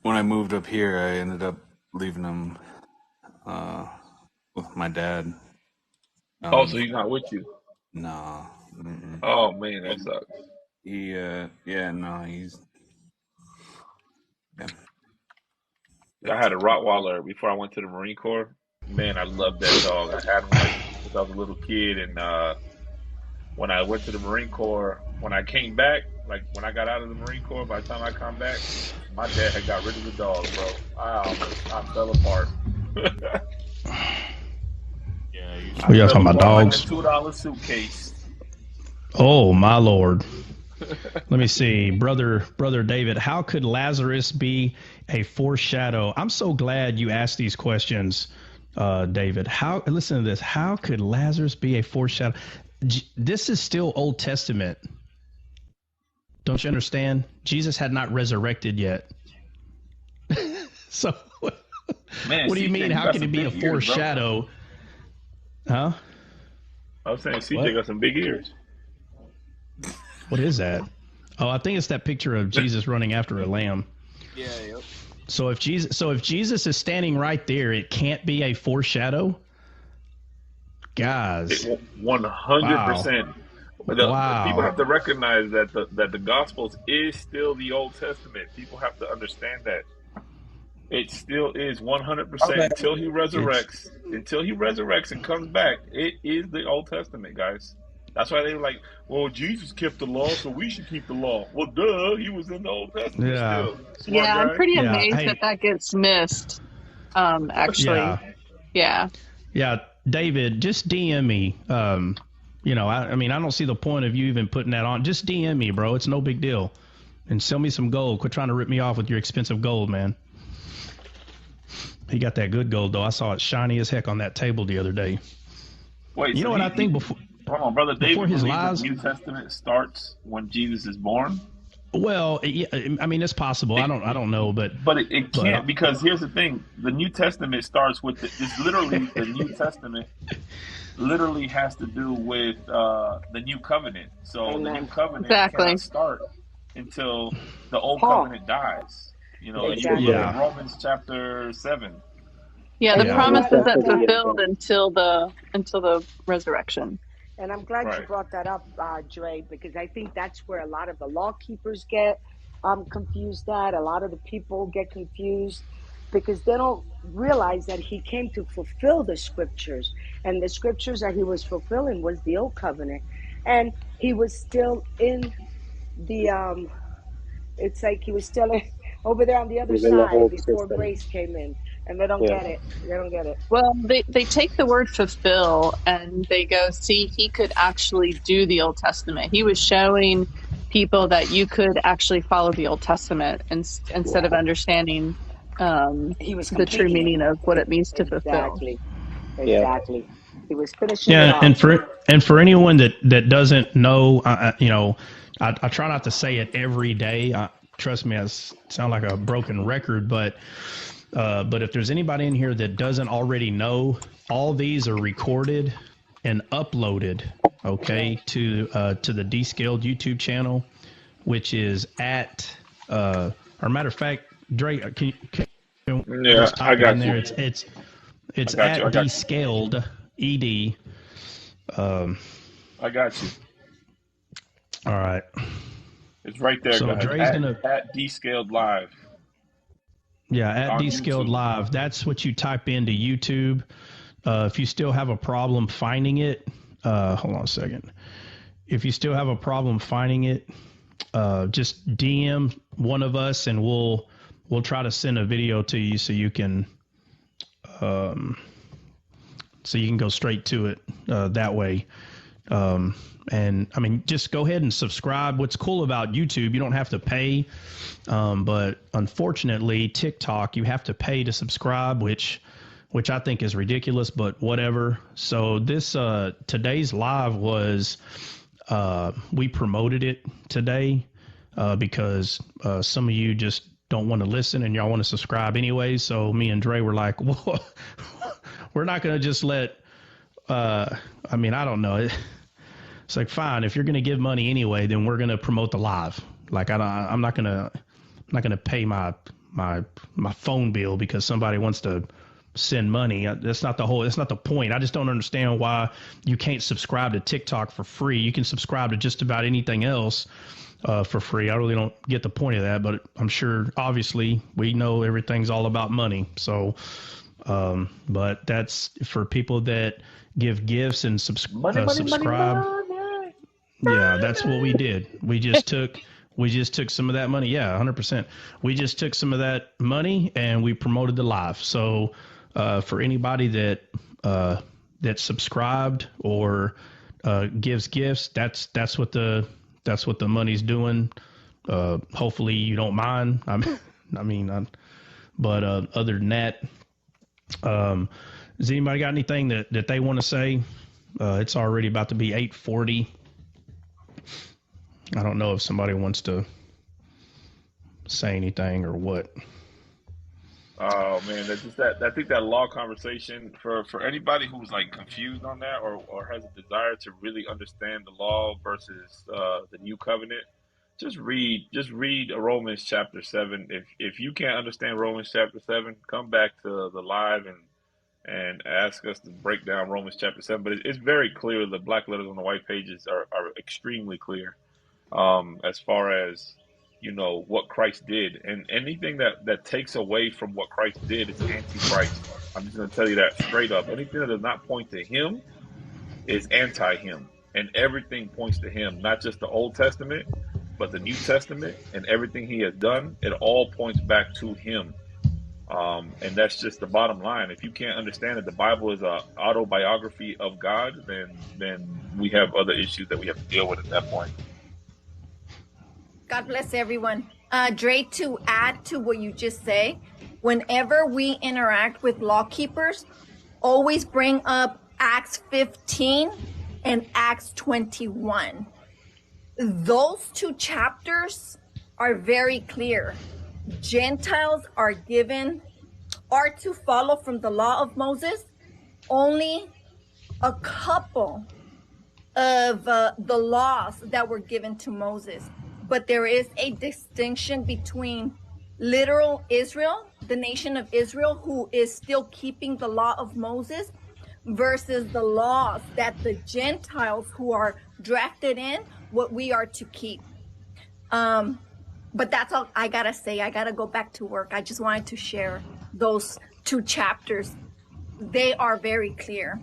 When I moved up here, I ended up leaving him with my dad. Oh, so he's not with you? No. Oh man, that sucks. He's. Yeah. I had a Rottweiler before I went to the Marine Corps. Man, I loved that dog. I had him like since I was a little kid, and when I went to the Marine Corps, when I came back, like when I got out of the Marine Corps, by the time I come back, my dad had got rid of the dog, bro. I fell apart. Yeah, we are talking about dogs. Like a $2 suitcase. Oh my Lord. Let me see, brother David. How could Lazarus be a foreshadow? I'm so glad you asked these questions, David. Listen to this. How could Lazarus be a foreshadow? This is still Old Testament. Don't you understand? Jesus had not resurrected yet. So, man, what do you mean? How can it be a foreshadow? Huh? I was saying CJ got some big ears. What is that? Oh, I think it's that picture of Jesus running after a lamb. Yeah, yep. So if Jesus is standing right there, it can't be a foreshadow? Guys. 100%. Wow. People have to recognize that the Gospels is still the Old Testament. People have to understand that. It still is 100% until he resurrects. Until he resurrects and comes back, it is the Old Testament, guys. That's why they were like, well, Jesus kept the law, so we should keep the law. Well, duh, he was in the Old Testament still. Smart guy. I'm pretty amazed that gets missed, actually. Yeah. Yeah, David, just DM me. I mean, I don't see the point of you even putting that on. Just DM me, bro. It's no big deal. And sell me some gold. Quit trying to rip me off with your expensive gold, man. He got that good gold, though. I saw it shiny as heck on that table the other day. Wait, you know what I think before? Hold on, Brother David. Before his lies, the New Testament starts when Jesus is born. Well, I mean, it's possible. I don't know, but it can't, because here's the thing: the New Testament starts with it's literally the New Testament. Literally has to do with the New Covenant. So the New Covenant cannot start until the Old Covenant dies. You know, you can look at Romans chapter 7. Yeah, the promise isn't fulfilled until the resurrection. And I'm glad you brought that up, Dre, because I think that's where a lot of the law keepers get confused at. A lot of the people get confused because they don't realize that he came to fulfill the scriptures. And the scriptures that he was fulfilling was the Old Covenant. And he was still in the, it's like he was still over there on the other side before grace came in. And they don't get it. They don't get it. Well, they take the word fulfill and they go, see, he could actually do the Old Testament. He was showing people that you could actually follow the Old Testament instead of understanding the true meaning of what it means to fulfill. Exactly. He was finishing. Yeah, and for anyone that doesn't know, I try not to say it every day. Trust me, I sound like a broken record, but if there's anybody in here that doesn't already know, all these are recorded and uploaded, okay, to the Descaled YouTube channel, which is at or matter of fact, Dre, can Yeah, just I type it in got there. you. It's I got you. at Descaled, ED. I got you. All right. It's right there, So guys. Dre's gonna At Descaled Live. at On Descaled YouTube. Live. That's what you type into YouTube. If you still have a problem finding it, hold on a second. If you still have a problem finding it, just DM one of us and we'll try to send a video to you so you can go straight to it that way. And I mean, just go ahead and subscribe. What's cool about YouTube, you don't have to pay, but unfortunately, TikTok, you have to pay to subscribe, which I think is ridiculous, but whatever. So this today's live was we promoted it today because some of you just don't want to listen and y'all want to subscribe anyway. So me and Dre were like, well, we're not going to just let. I mean, I don't know. It's like, fine, if you're going to give money anyway, then we're going to promote the live. Like I'm not going to pay my phone bill because somebody wants to send money. That's not the point. I just don't understand why you can't subscribe to TikTok for free. You can subscribe to just about anything else for free. I really don't get the point of that, but I'm sure obviously we know everything's all about money. So, but that's for people that give gifts and subscribe. Money. Yeah, that's what we did. We just took some of that money. Yeah, 100%. We just took some of that money and we promoted the live. So for anybody that subscribed or gives gifts, that's what the money's doing. Hopefully you don't mind. But other than that, has anybody got anything that they want to say? It's already about to be 8:40. I don't know if somebody wants to say anything or what. Oh man, I think that law conversation for anybody who's like confused on that or has a desire to really understand the law versus the new covenant, just read Romans chapter 7. If you can't understand Romans chapter 7, come back to the live and ask us to break down Romans chapter 7. But it's very clear. The black letters on the white pages are extremely clear as far as, you know, what Christ did. And anything that takes away from what Christ did is anti-Christ. I'm just going to tell you that straight up. Anything that does not point to him is anti-him. And everything points to him, not just the Old Testament, but the New Testament and everything he has done. It all points back to him. And that's just the bottom line. If you can't understand that the Bible is an autobiography of God, then we have other issues that we have to deal with at that point. God bless everyone. Dre, to add to what you just say, whenever we interact with law keepers, always bring up Acts 15 and Acts 21. Those two chapters are very clear. Gentiles are to follow from the law of Moses only a couple of the laws that were given to Moses. But there is a distinction between literal Israel, the nation of Israel, who is still keeping the law of Moses, versus the laws that the Gentiles who are drafted in, what we are to keep. But that's all I gotta say. I gotta go back to work. I just wanted to share those two chapters. They are very clear.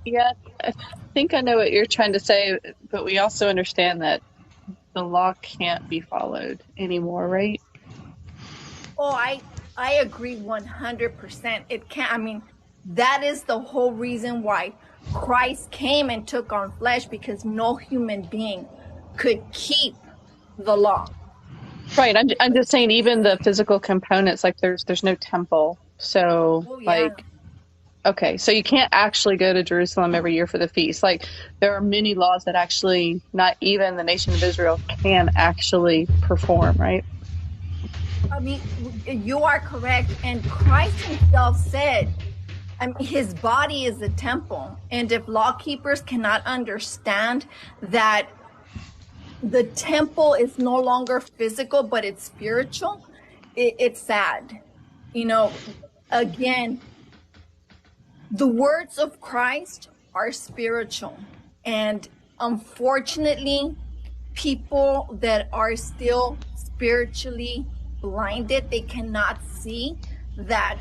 Yeah, I think I know what you're trying to say, but we also understand that the law can't be followed anymore, right? Oh, I agree 100%. It can't. I mean, that is the whole reason why Christ came and took on flesh, because no human being could keep the law. Right. I'm just saying, even the physical components, like there's no temple, so like. Okay, so you can't actually go to Jerusalem every year for the feast. Like, there are many laws that actually not even the nation of Israel can actually perform, right? I mean, you are correct. And Christ himself said, I mean, his body is the temple. And if law keepers cannot understand that the temple is no longer physical, but it's spiritual, it's sad. You know, again, the words of Christ are spiritual. And unfortunately, people that are still spiritually blinded, they cannot see that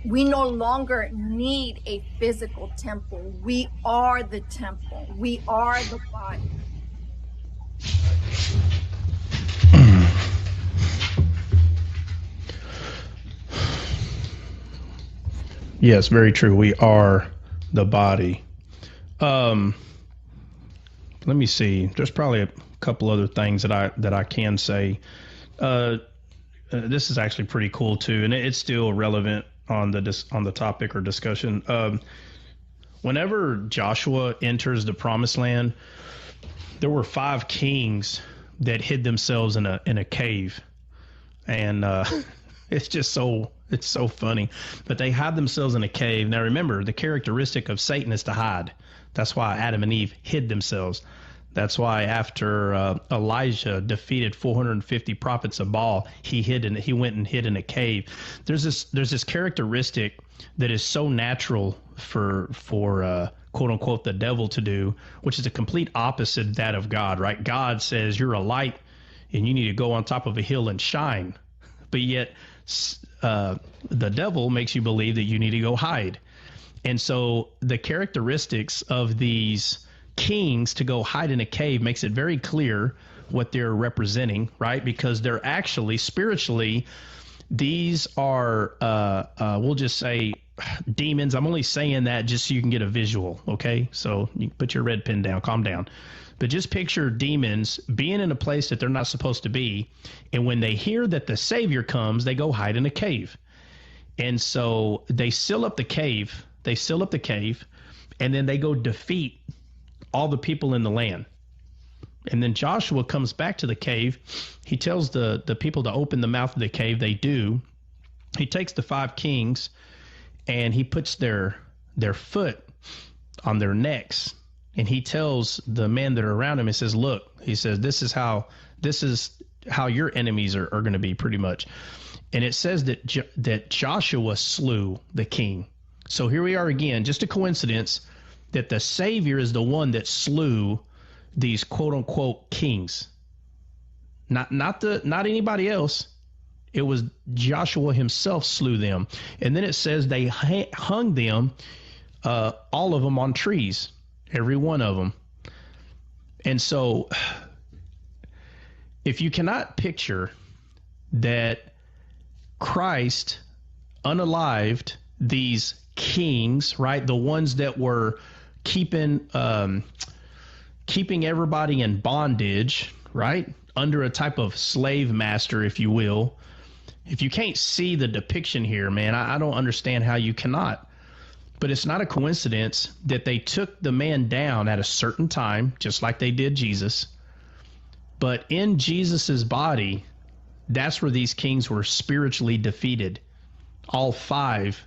we no longer need a physical temple. We are the temple. We are the body. Yes, very true. We are the body. Let me see. There's probably a couple other things that I can say. This is actually pretty cool too, and it's still relevant on the topic or discussion. Whenever Joshua enters the Promised Land, there were 5 kings that hid themselves in a cave, and it's so funny. But they hide themselves in a cave. Now remember, the characteristic of Satan is to hide. That's why Adam and Eve hid themselves. That's why after Elijah defeated 450 prophets of Baal, he went and hid in a cave. There's this characteristic that is so natural for quote unquote the devil to do, which is a complete opposite that of God, right? God says you're a light and you need to go on top of a hill and shine. But yet the devil makes you believe that you need to go hide. And so the characteristics of these kings to go hide in a cave makes it very clear what they're representing, right? Because they're actually spiritually, these are, we'll just say demons. I'm only saying that just so you can get a visual, okay? So you put your red pen down, calm down. But just picture demons being in a place that they're not supposed to be. And when they hear that the Savior comes, they go hide in a cave. And so they seal up the cave. And then they go defeat all the people in the land. And then Joshua comes back to the cave. He tells the people to open the mouth of the cave. They do. He takes the 5 kings and he puts their foot on their necks. And he tells the men that are around him, he says, look, he says, this is how your enemies are going to be, pretty much. And it says that Joshua slew the king. So here we are again, just a coincidence that the Savior is the one that slew these quote unquote kings. Not anybody else. It was Joshua himself slew them. And then it says they hung them, all of them, on trees. Every one of them. And so if you cannot picture that Christ unalived these kings, right? The ones that were keeping everybody in bondage, right? Under a type of slave master, if you will. If you can't see the depiction here, man, I don't understand how you cannot. But it's not a coincidence that they took the man down at a certain time, just like they did Jesus. But in Jesus's body, that's where these kings were spiritually defeated. All 5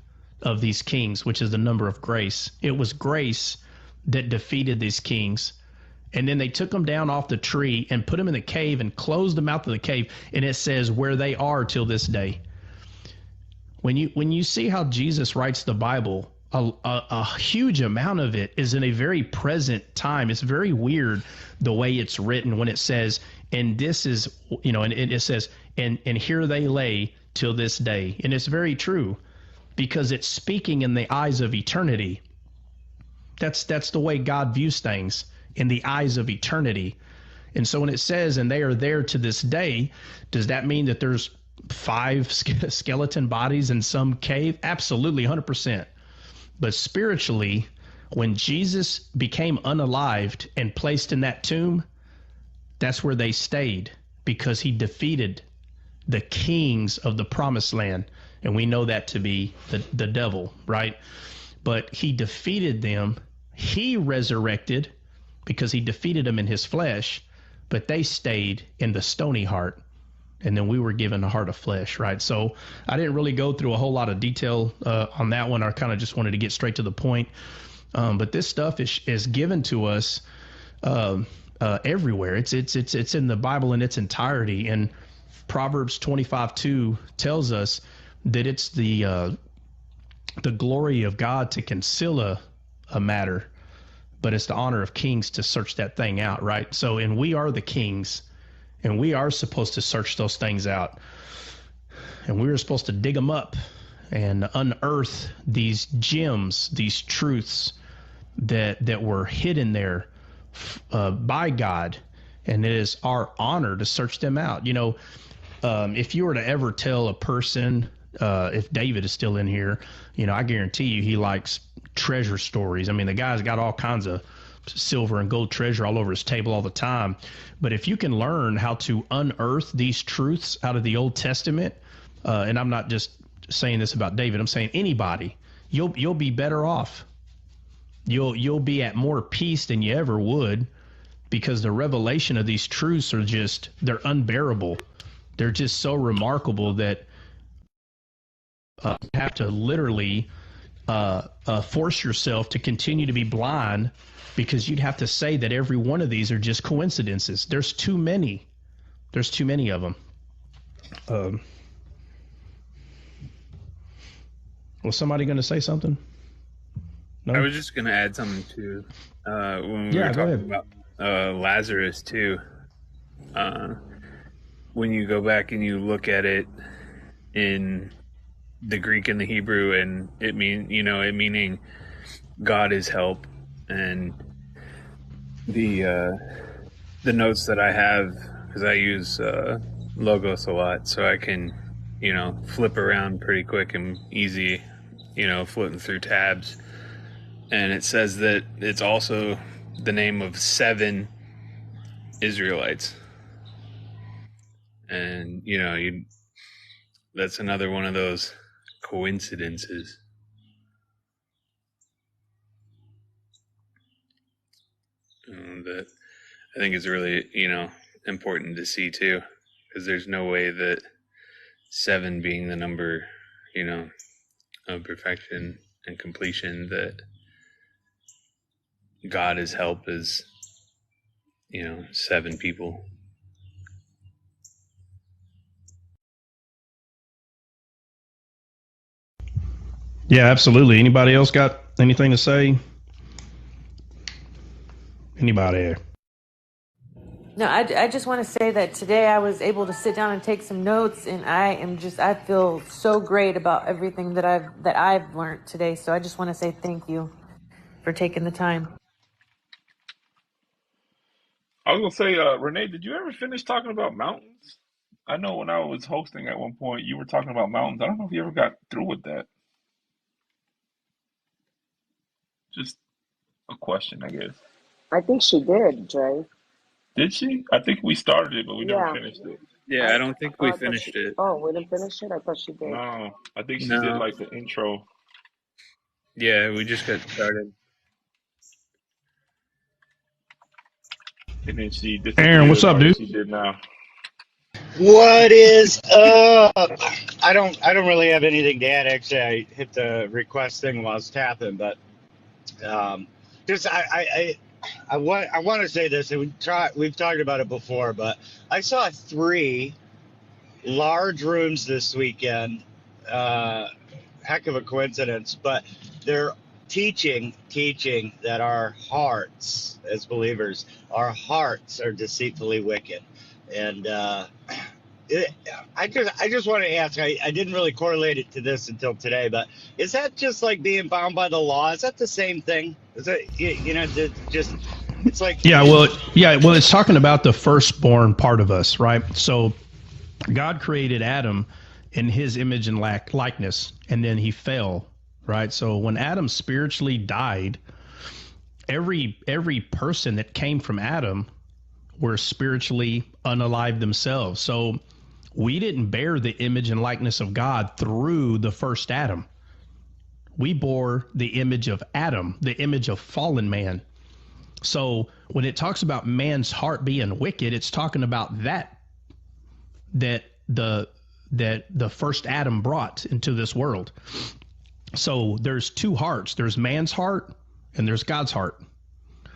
of these kings, which is the number of grace. It was grace that defeated these kings. And then they took them down off the tree and put them in the cave and closed the mouth of the cave. And it says where they are till this day. When you see how Jesus writes the Bible, a huge amount of it is in a very present time. It's very weird the way it's written when it says, and this is, and it says, and here they lay till this day. And it's very true because it's speaking in the eyes of eternity. That's the way God views things, in the eyes of eternity. And so when it says, and they are there to this day, does that mean that there's 5 skeleton bodies in some cave? Absolutely, 100%. But spiritually, when Jesus became unalived and placed in that tomb, that's where they stayed, because he defeated the kings of the Promised Land. And we know that to be the devil, right? But he defeated them. He resurrected because he defeated them in his flesh, but they stayed in the stony heart. and then we were given a heart of flesh, right? So I didn't really go through a whole lot of detail on that one. I kind of just wanted to get straight to the point. But this stuff is given to us everywhere. It's in the Bible in its entirety. And Proverbs 25:2 tells us that it's the glory of God to conceal a matter, but it's the honor of kings to search that thing out, right? So, and we are the kings, and we are supposed to search those things out, and we are supposed to dig them up and unearth these gems, these truths that were hidden there by God, and it is our honor to search them out. You know, if you were to ever tell a person, if David is still in here, you know, I guarantee you he likes treasure stories. I mean, the guy's got all kinds of silver and gold treasure all over his table all the time. But if you can learn how to unearth these truths out of the Old Testament, and I'm not just saying this about David, I'm saying anybody, you'll be better off. You'll be at more peace than you ever would, because the revelation of these truths are just, they're unbearable. They're just so remarkable that you have to literally force yourself to continue to be blind, because you'd have to say that every one of these are just coincidences. There's too many. There's too many of them. Was somebody going to say something? No? I was just going to add something too. When we were talking about Lazarus too. When you go back and you look at it in the Greek and the Hebrew, and it meaning God is help, and the notes that I have, because I use Logos a lot, so I can flip around pretty quick and easy, flipping through tabs, and it says that it's also the name of 7 Israelites, and that's another one of those coincidences. That I think is really, important to see too, because there's no way that 7 being the number, of perfection and completion, that God is help is, 7 people. Yeah, absolutely. Anybody else got anything to say? Anybody? No, I just want to say that today I was able to sit down and take some notes, and I feel so great about everything that I've learned today. So I just want to say thank you for taking the time. I was gonna say, Renee, did you ever finish talking about mountains? I know when I was hosting at one point, you were talking about mountains. I don't know if you ever got through with that. Just a question, I guess. I think she did, Dre. Did she? I think we started it, but we never Yeah. finished it. Yeah, I don't think we finished it. Oh, we didn't finish it? I thought she did. No, I think she did like the intro. Yeah, we just got started. And then she disappeared. Aaron, what's up, dude? She did now. What is up? I don't really have anything to add. Actually, I hit the request thing while I was tapping, but just I want to say this, and we've talked about it before, but I saw 3 large rooms this weekend. Heck of a coincidence, but they're teaching that our hearts as believers, our hearts are deceitfully wicked. And I just want to ask, I didn't really correlate it to this until today, but is that just like being bound by the law? Is that the same thing? Is it, just, it's like... Yeah, well, it's talking about the firstborn part of us, right? So God created Adam in his image and likeness, and then he fell, right? So when Adam spiritually died, every person that came from Adam were spiritually unalive themselves. So we didn't bear the image and likeness of God through the first Adam. We bore the image of Adam, the image of fallen man. So when it talks about man's heart being wicked, it's talking about that the first Adam brought into this world. So there's two hearts. There's man's heart and there's God's heart.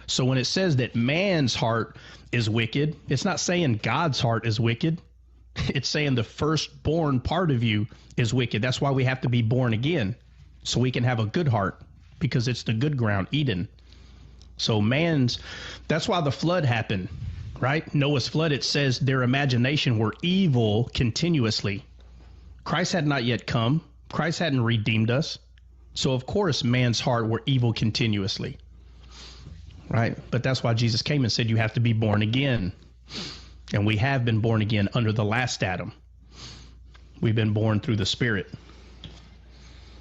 So when it says that man's heart is wicked, it's not saying God's heart is wicked. It's saying the firstborn part of you is wicked. That's why we have to be born again, so we can have a good heart, because it's the good ground, Eden. So that's why the flood happened, right? Noah's flood, it says their imagination were evil continuously. Christ had not yet come. Christ hadn't redeemed us. So of course man's heart were evil continuously, right? But that's why Jesus came and said you have to be born again. And we have been born again under the last Adam. We've been born through the Spirit.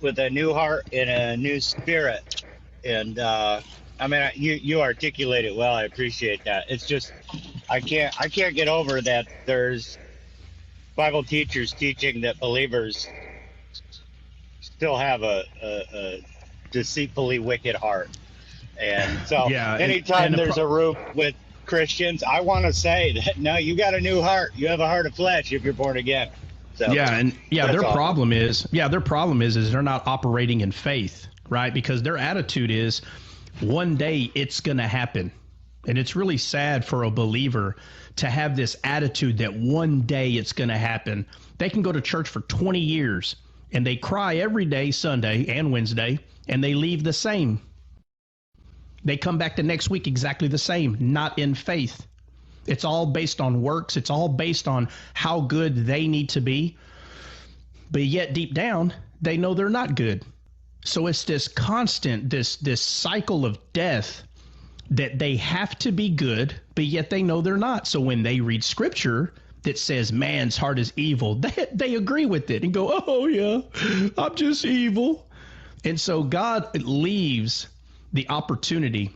With a new heart and a new spirit. And I mean, you articulate it well. I appreciate that. It's just I can't get over that there's Bible teachers teaching that believers still have a deceitfully wicked heart. And so anytime there's a room with Christians, I want to say that no, you got a new heart. You have a heart of flesh if you're born again. So their problem is they're not operating in faith, right? Because their attitude is one day it's going to happen. And it's really sad for a believer to have this attitude that one day it's going to happen. They can go to church for 20 years and they cry every day, Sunday and Wednesday, and they leave the same. They come back the next week exactly the same, not in faith. It's all based on works. It's all based on how good they need to be. But yet deep down, they know they're not good. So it's this constant, this cycle of death that they have to be good, but yet they know they're not. So when they read scripture that says man's heart is evil, they agree with it and go, oh yeah, I'm just evil. And so God leaves the opportunity.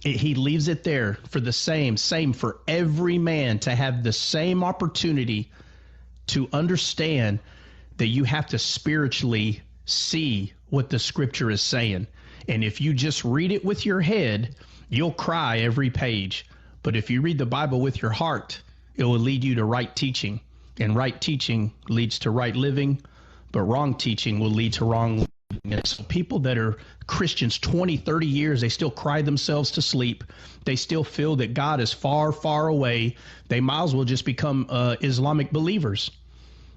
He leaves it there for the same for every man to have the same opportunity to understand that you have to spiritually see what the scripture is saying. And if you just read it with your head, you'll cry every page. But if you read the Bible with your heart, it will lead you to right teaching. And right teaching leads to right living, but wrong teaching will lead to wrong living. And so people that are Christians 20, 30 years, they still cry themselves to sleep. They still feel that God is far, far away. They might as well just become Islamic believers,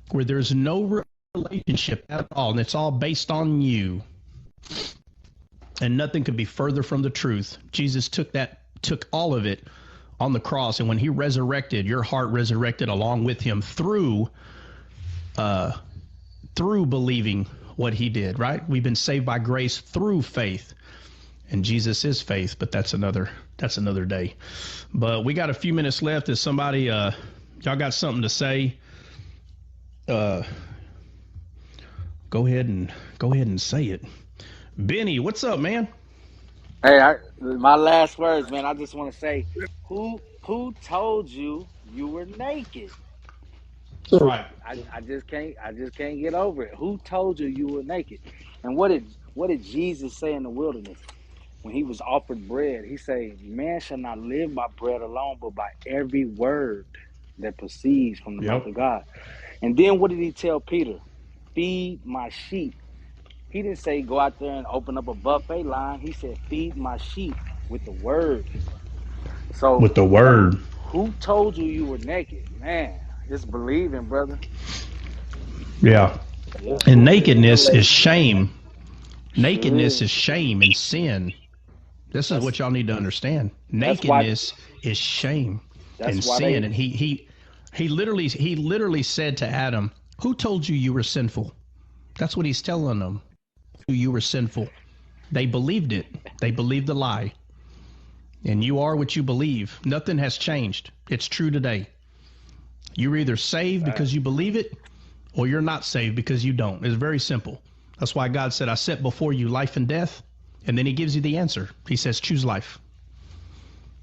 where there's no relationship at all, and it's all based on you. And nothing could be further from the truth. Jesus took all of it on the cross, and when he resurrected, your heart resurrected along with him through believing what he did, right? We've been saved by grace through faith, and Jesus is faith, but that's another day. But we got a few minutes left. Is somebody y'all got something to say? Go ahead and say it. Benny, what's up, man? Hey, my last words, man. I just want to say, who told you were naked? That's right. I just can't get over it. Who told you were naked? And what did Jesus say in the wilderness when he was offered bread? He said, "Man shall not live by bread alone, but by every word that proceeds from the mouth of God." And then what did he tell Peter? Feed my sheep. He didn't say go out there and open up a buffet line. He said feed my sheep with the word. So with the word. Who told you were naked? Man, just believing, brother. Yeah. And nakedness is shame. Nakedness is shame and sin. This is what y'all need to understand. Nakedness is shame and sin. And he literally said to Adam, "Who told you were sinful?" That's what he's telling them. You were sinful. They believed it. They believed the lie. And you are what you believe. Nothing has changed. It's true today. You're either saved because you believe it, or you're not saved because you don't. It's very simple. That's why God said, "I set before you life and death." And then he gives you the answer. He says, choose life.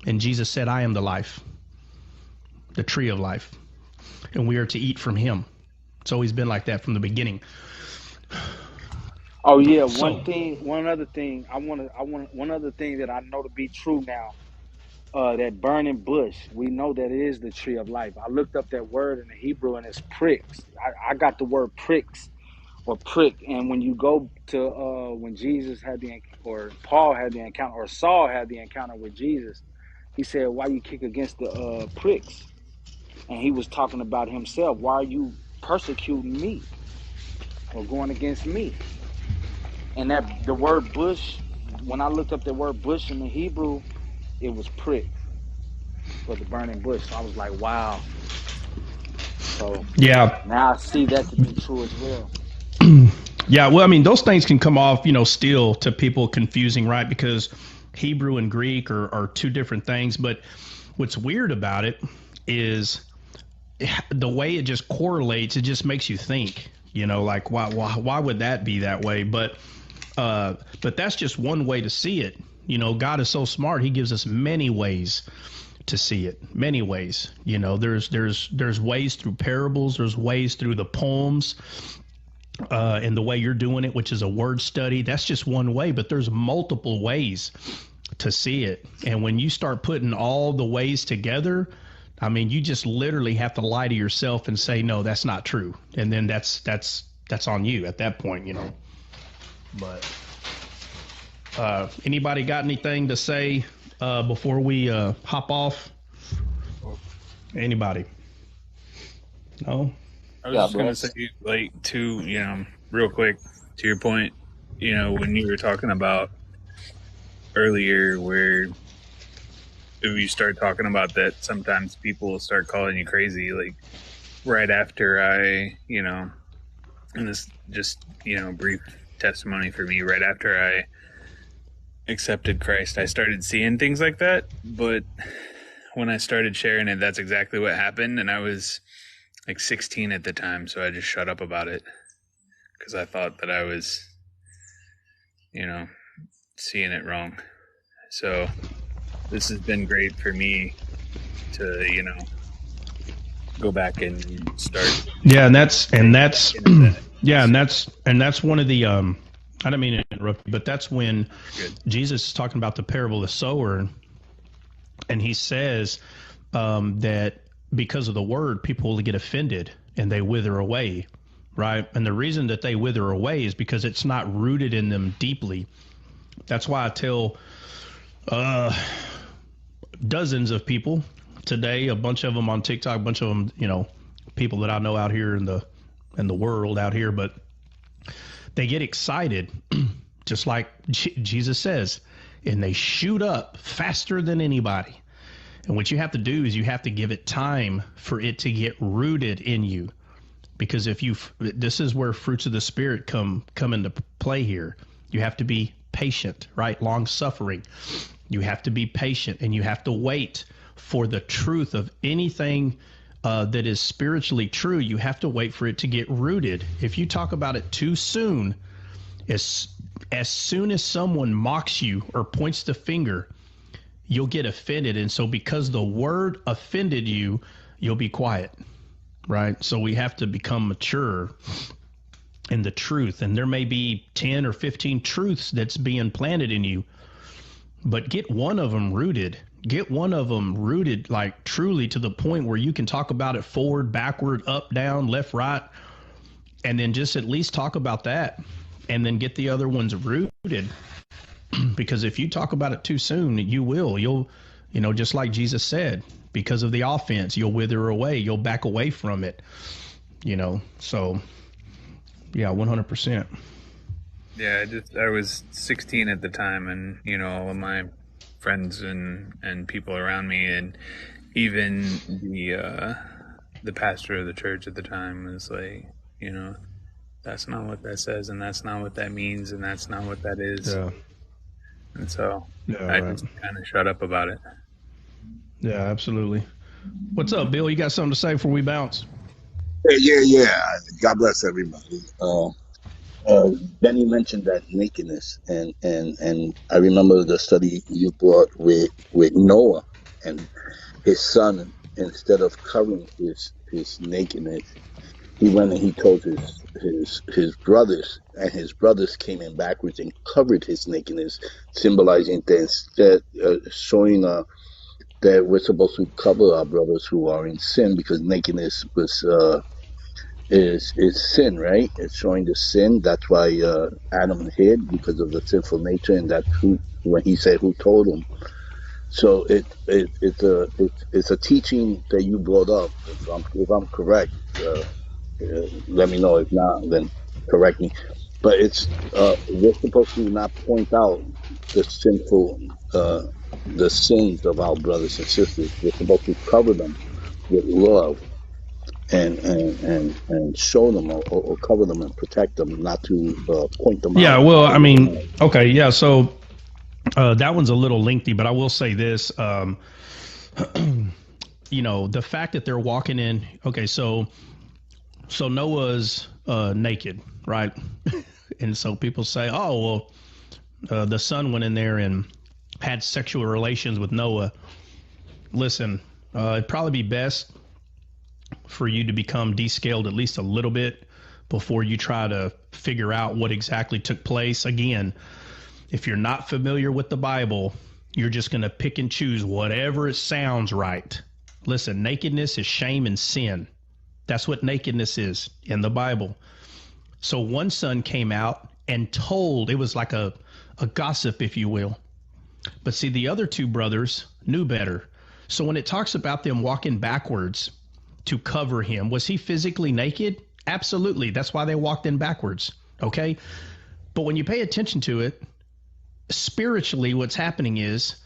And Jesus said, "I am the life, the tree of life." And we are to eat from him. It's always been like that from the beginning. Oh yeah, one other thing that I know to be true now. that burning bush, we know that it is the tree of life. I looked up that word in the Hebrew and it's pricks. I got the word pricks or prick. And when you go to when Jesus had or Paul had the encounter, or Saul had the encounter with Jesus, he said, "Why you kick against the pricks?" And he was talking about himself. Why are you persecuting me or going against me? And that the word bush, when I looked up the word bush in the Hebrew, it was prick for the burning bush. So I was like, wow. So Yeah. now I see that to be true as well. Yeah, well, I mean, those things can come off, still to people confusing, right? Because Hebrew and Greek are two different things. But what's weird about it is the way it just correlates. It just makes you think, like why would that be that way? But that's just one way to see it. God is so smart; He gives us many ways to see it. Many ways. There's ways through parables. There's ways through the poems. And the way you're doing it, which is a word study, that's just one way, but there's multiple ways to see it. And when you start putting all the ways together, I mean, you just literally have to lie to yourself and say, no, that's not true. And then that's on you at that point, But anybody got anything to say before we hop off? Anybody? No? I was just going to say, real quick, to your point, when you were talking about earlier where if you start talking about that, sometimes people will start calling you crazy, like right after I, and this just, brief testimony for me, right after I accepted Christ, I started seeing things like that. But when I started sharing it, that's exactly what happened. And I was like 16 at the time, so I just shut up about it because I thought that I was, seeing it wrong. So this has been great for me to, go back and start. Yeah, and that's yeah, and that's one of the I don't mean to interrupt you, but that's when Jesus is talking about the parable of the sower, and he says that because of the word, people will get offended and they wither away, right? And the reason that they wither away is because it's not rooted in them deeply. That's why I tell dozens of people today, a bunch of them on TikTok, a bunch of them, people that I know out here in the world out here, but they get excited, just like Jesus says, and they shoot up faster than anybody. And what you have to do is you have to give it time for it to get rooted in you. Because this is where fruits of the Spirit come into play here. You have to be patient, right? Long suffering. You have to be patient, and you have to wait for the truth of anything that is spiritually true. You have to wait for it to get rooted. If you talk about it too soon, as soon as someone mocks you or points the finger, you'll get offended. And so because the word offended you, you'll be quiet, right? So we have to become mature in the truth. And there may be 10 or 15 truths that's being planted in you, but get one of them rooted. Get one of them rooted, like truly to the point where you can talk about it forward, backward, up, down, left, right, and then just at least talk about that, and then get the other ones rooted. Because if you talk about it too soon, you'll, just like Jesus said, because of the offense, you'll wither away. You'll back away from it, so yeah, 100%. Yeah, I was 16 at the time, and, all of my friends and people around me, and even the pastor of the church at the time was like, that's not what that says, and that's not what that means, and that's not what that is. Yeah. And so I just kind of shut up about it. Yeah, absolutely. What's up, Bill? You got something to say before we bounce? Yeah. God bless everybody. Benny mentioned that nakedness, and I remember the study you brought with Noah and his son. Instead of covering his nakedness, he went and he told his brothers, and his brothers came in backwards and covered his nakedness, symbolizing that, showing that we're supposed to cover our brothers who are in sin, because nakedness is sin, right? It's showing the sin. That's why Adam hid, because of the sinful nature, and that's who, when he said, "Who told him?" So it's a teaching that you brought up. If I'm correct, let me know. If not, then correct me. But we're supposed to not point out the uh, the sins of our brothers and sisters. We're supposed to cover them with love and show them, or cover them and protect them, not to point them Yeah, out. well, I mean, okay, yeah. So that one's a little lengthy, but I will say this. The fact that they're walking in. Okay, so Noah's naked, right? And so people say, oh, well, the son went in there and had sexual relations with Noah. Listen, it'd probably be best for you to become descaled at least a little bit before you try to figure out what exactly took place. Again, if you're not familiar with the Bible, you're just going to pick and choose whatever it sounds right. Listen, nakedness is shame and sin. That's what nakedness is in the Bible. So one son came out and told, it was like a gossip, if you will. But see, the other two brothers knew better. So when it talks about them walking backwards to cover him, was he physically naked? Absolutely. That's why they walked in backwards. Okay. But when you pay attention to it, spiritually, what's happening is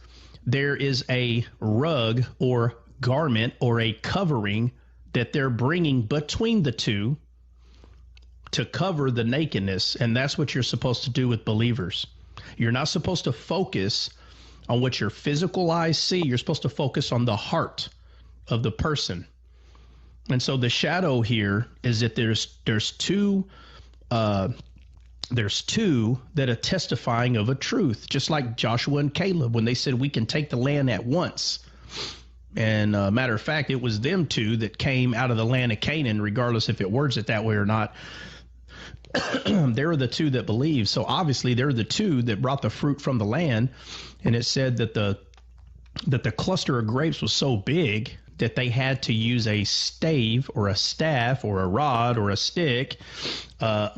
there is a rug or garment or a covering that they're bringing between the two to cover the nakedness. And that's what you're supposed to do with believers. You're not supposed to focus on what your physical eyes see. You're supposed to focus on the heart of the person. And so the shadow here is that there's two that are testifying of a truth, just like Joshua and Caleb when they said we can take the land at once. And matter of fact, it was them two that came out of the land of Canaan, regardless if it words it that way or not. They were the two that believed. So obviously they're the two that brought the fruit from the land. And it said that the cluster of grapes was so big that they had to use a stave or a staff or a rod or a stick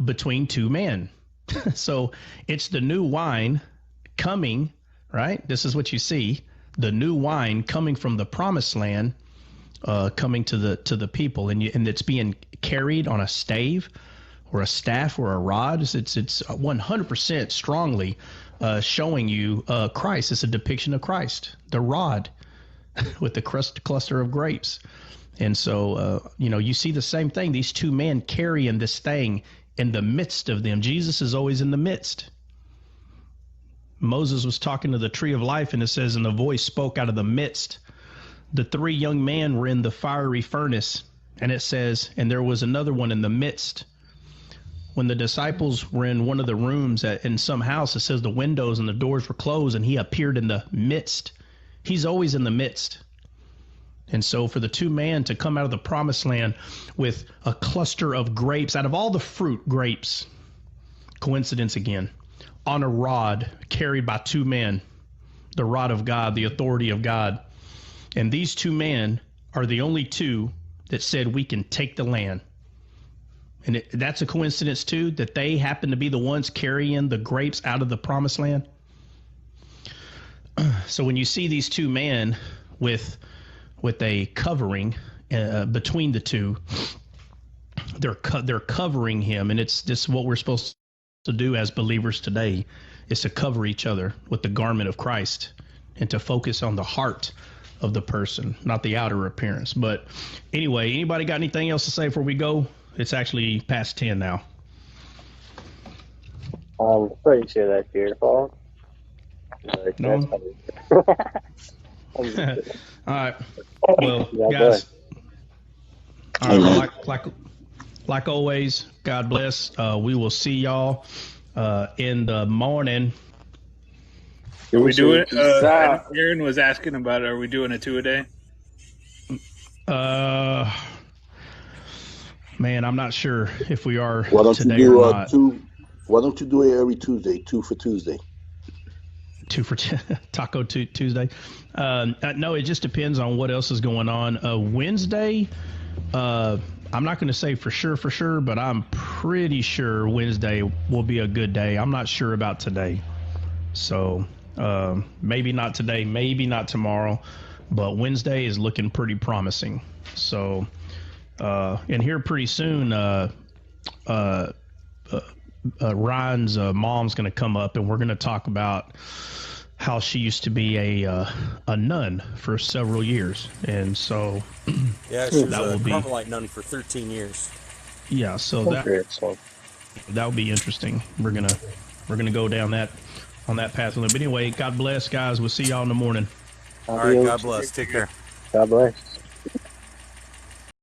between two men. So it's the new wine coming, right? This is what you see. The new wine coming from the promised land, coming to the people, and it's being carried on a stave or a staff or a rod. It's 100% strongly showing you Christ. It's a depiction of Christ, the rod with the cluster of grapes. And so, you see the same thing. These two men carrying this thing in the midst of them. Jesus is always in the midst. Moses was talking to the tree of life, and it says, and the voice spoke out of the midst. The three young men were in the fiery furnace, and it says, and there was another one in the midst. When the disciples were in one of the rooms in some house, it says the windows and the doors were closed, and he appeared in the midst. He's always in the midst. And so for the two men to come out of the promised land with a cluster of grapes, out of all the fruit, grapes, coincidence again, on a rod carried by two men, the rod of God, the authority of God. And these two men are the only two that said we can take the land. And that's a coincidence too, that they happen to be the ones carrying the grapes out of the promised land. So when you see these two men with a covering between the two, they're covering him, and this is what we're supposed to do as believers today, is to cover each other with the garment of Christ and to focus on the heart of the person, not the outer appearance. But anyway, anybody got anything else to say before we go? It's actually past 10 now. I'm pretty sure that's your fault. No. All right. Well, Yeah, guys. All right. Well, like always, God bless. We will see y'all in the morning. Are we doing? Aaron was asking about, are we doing a 2 a day? Man, I'm not sure if we are Why don't today you do or not. Why don't you do it every Tuesday? 2 for Tuesday. two for Taco Tuesday. No, it just depends on what else is going on. Wednesday, I'm not going to say for sure, but I'm pretty sure Wednesday will be a good day. I'm not sure about today. So maybe not today, maybe not tomorrow, but Wednesday is looking pretty promising. So, and here pretty soon, Ryan's mom's going to come up, and we're going to talk about how she used to be a nun for several years, and so yeah, she was a Carmelite nun for 13 years. Yeah, so that'll be interesting. We're gonna go down that on that path. But anyway, God bless, guys. We'll see y'all in the morning. All right, God bless. Take care. God bless.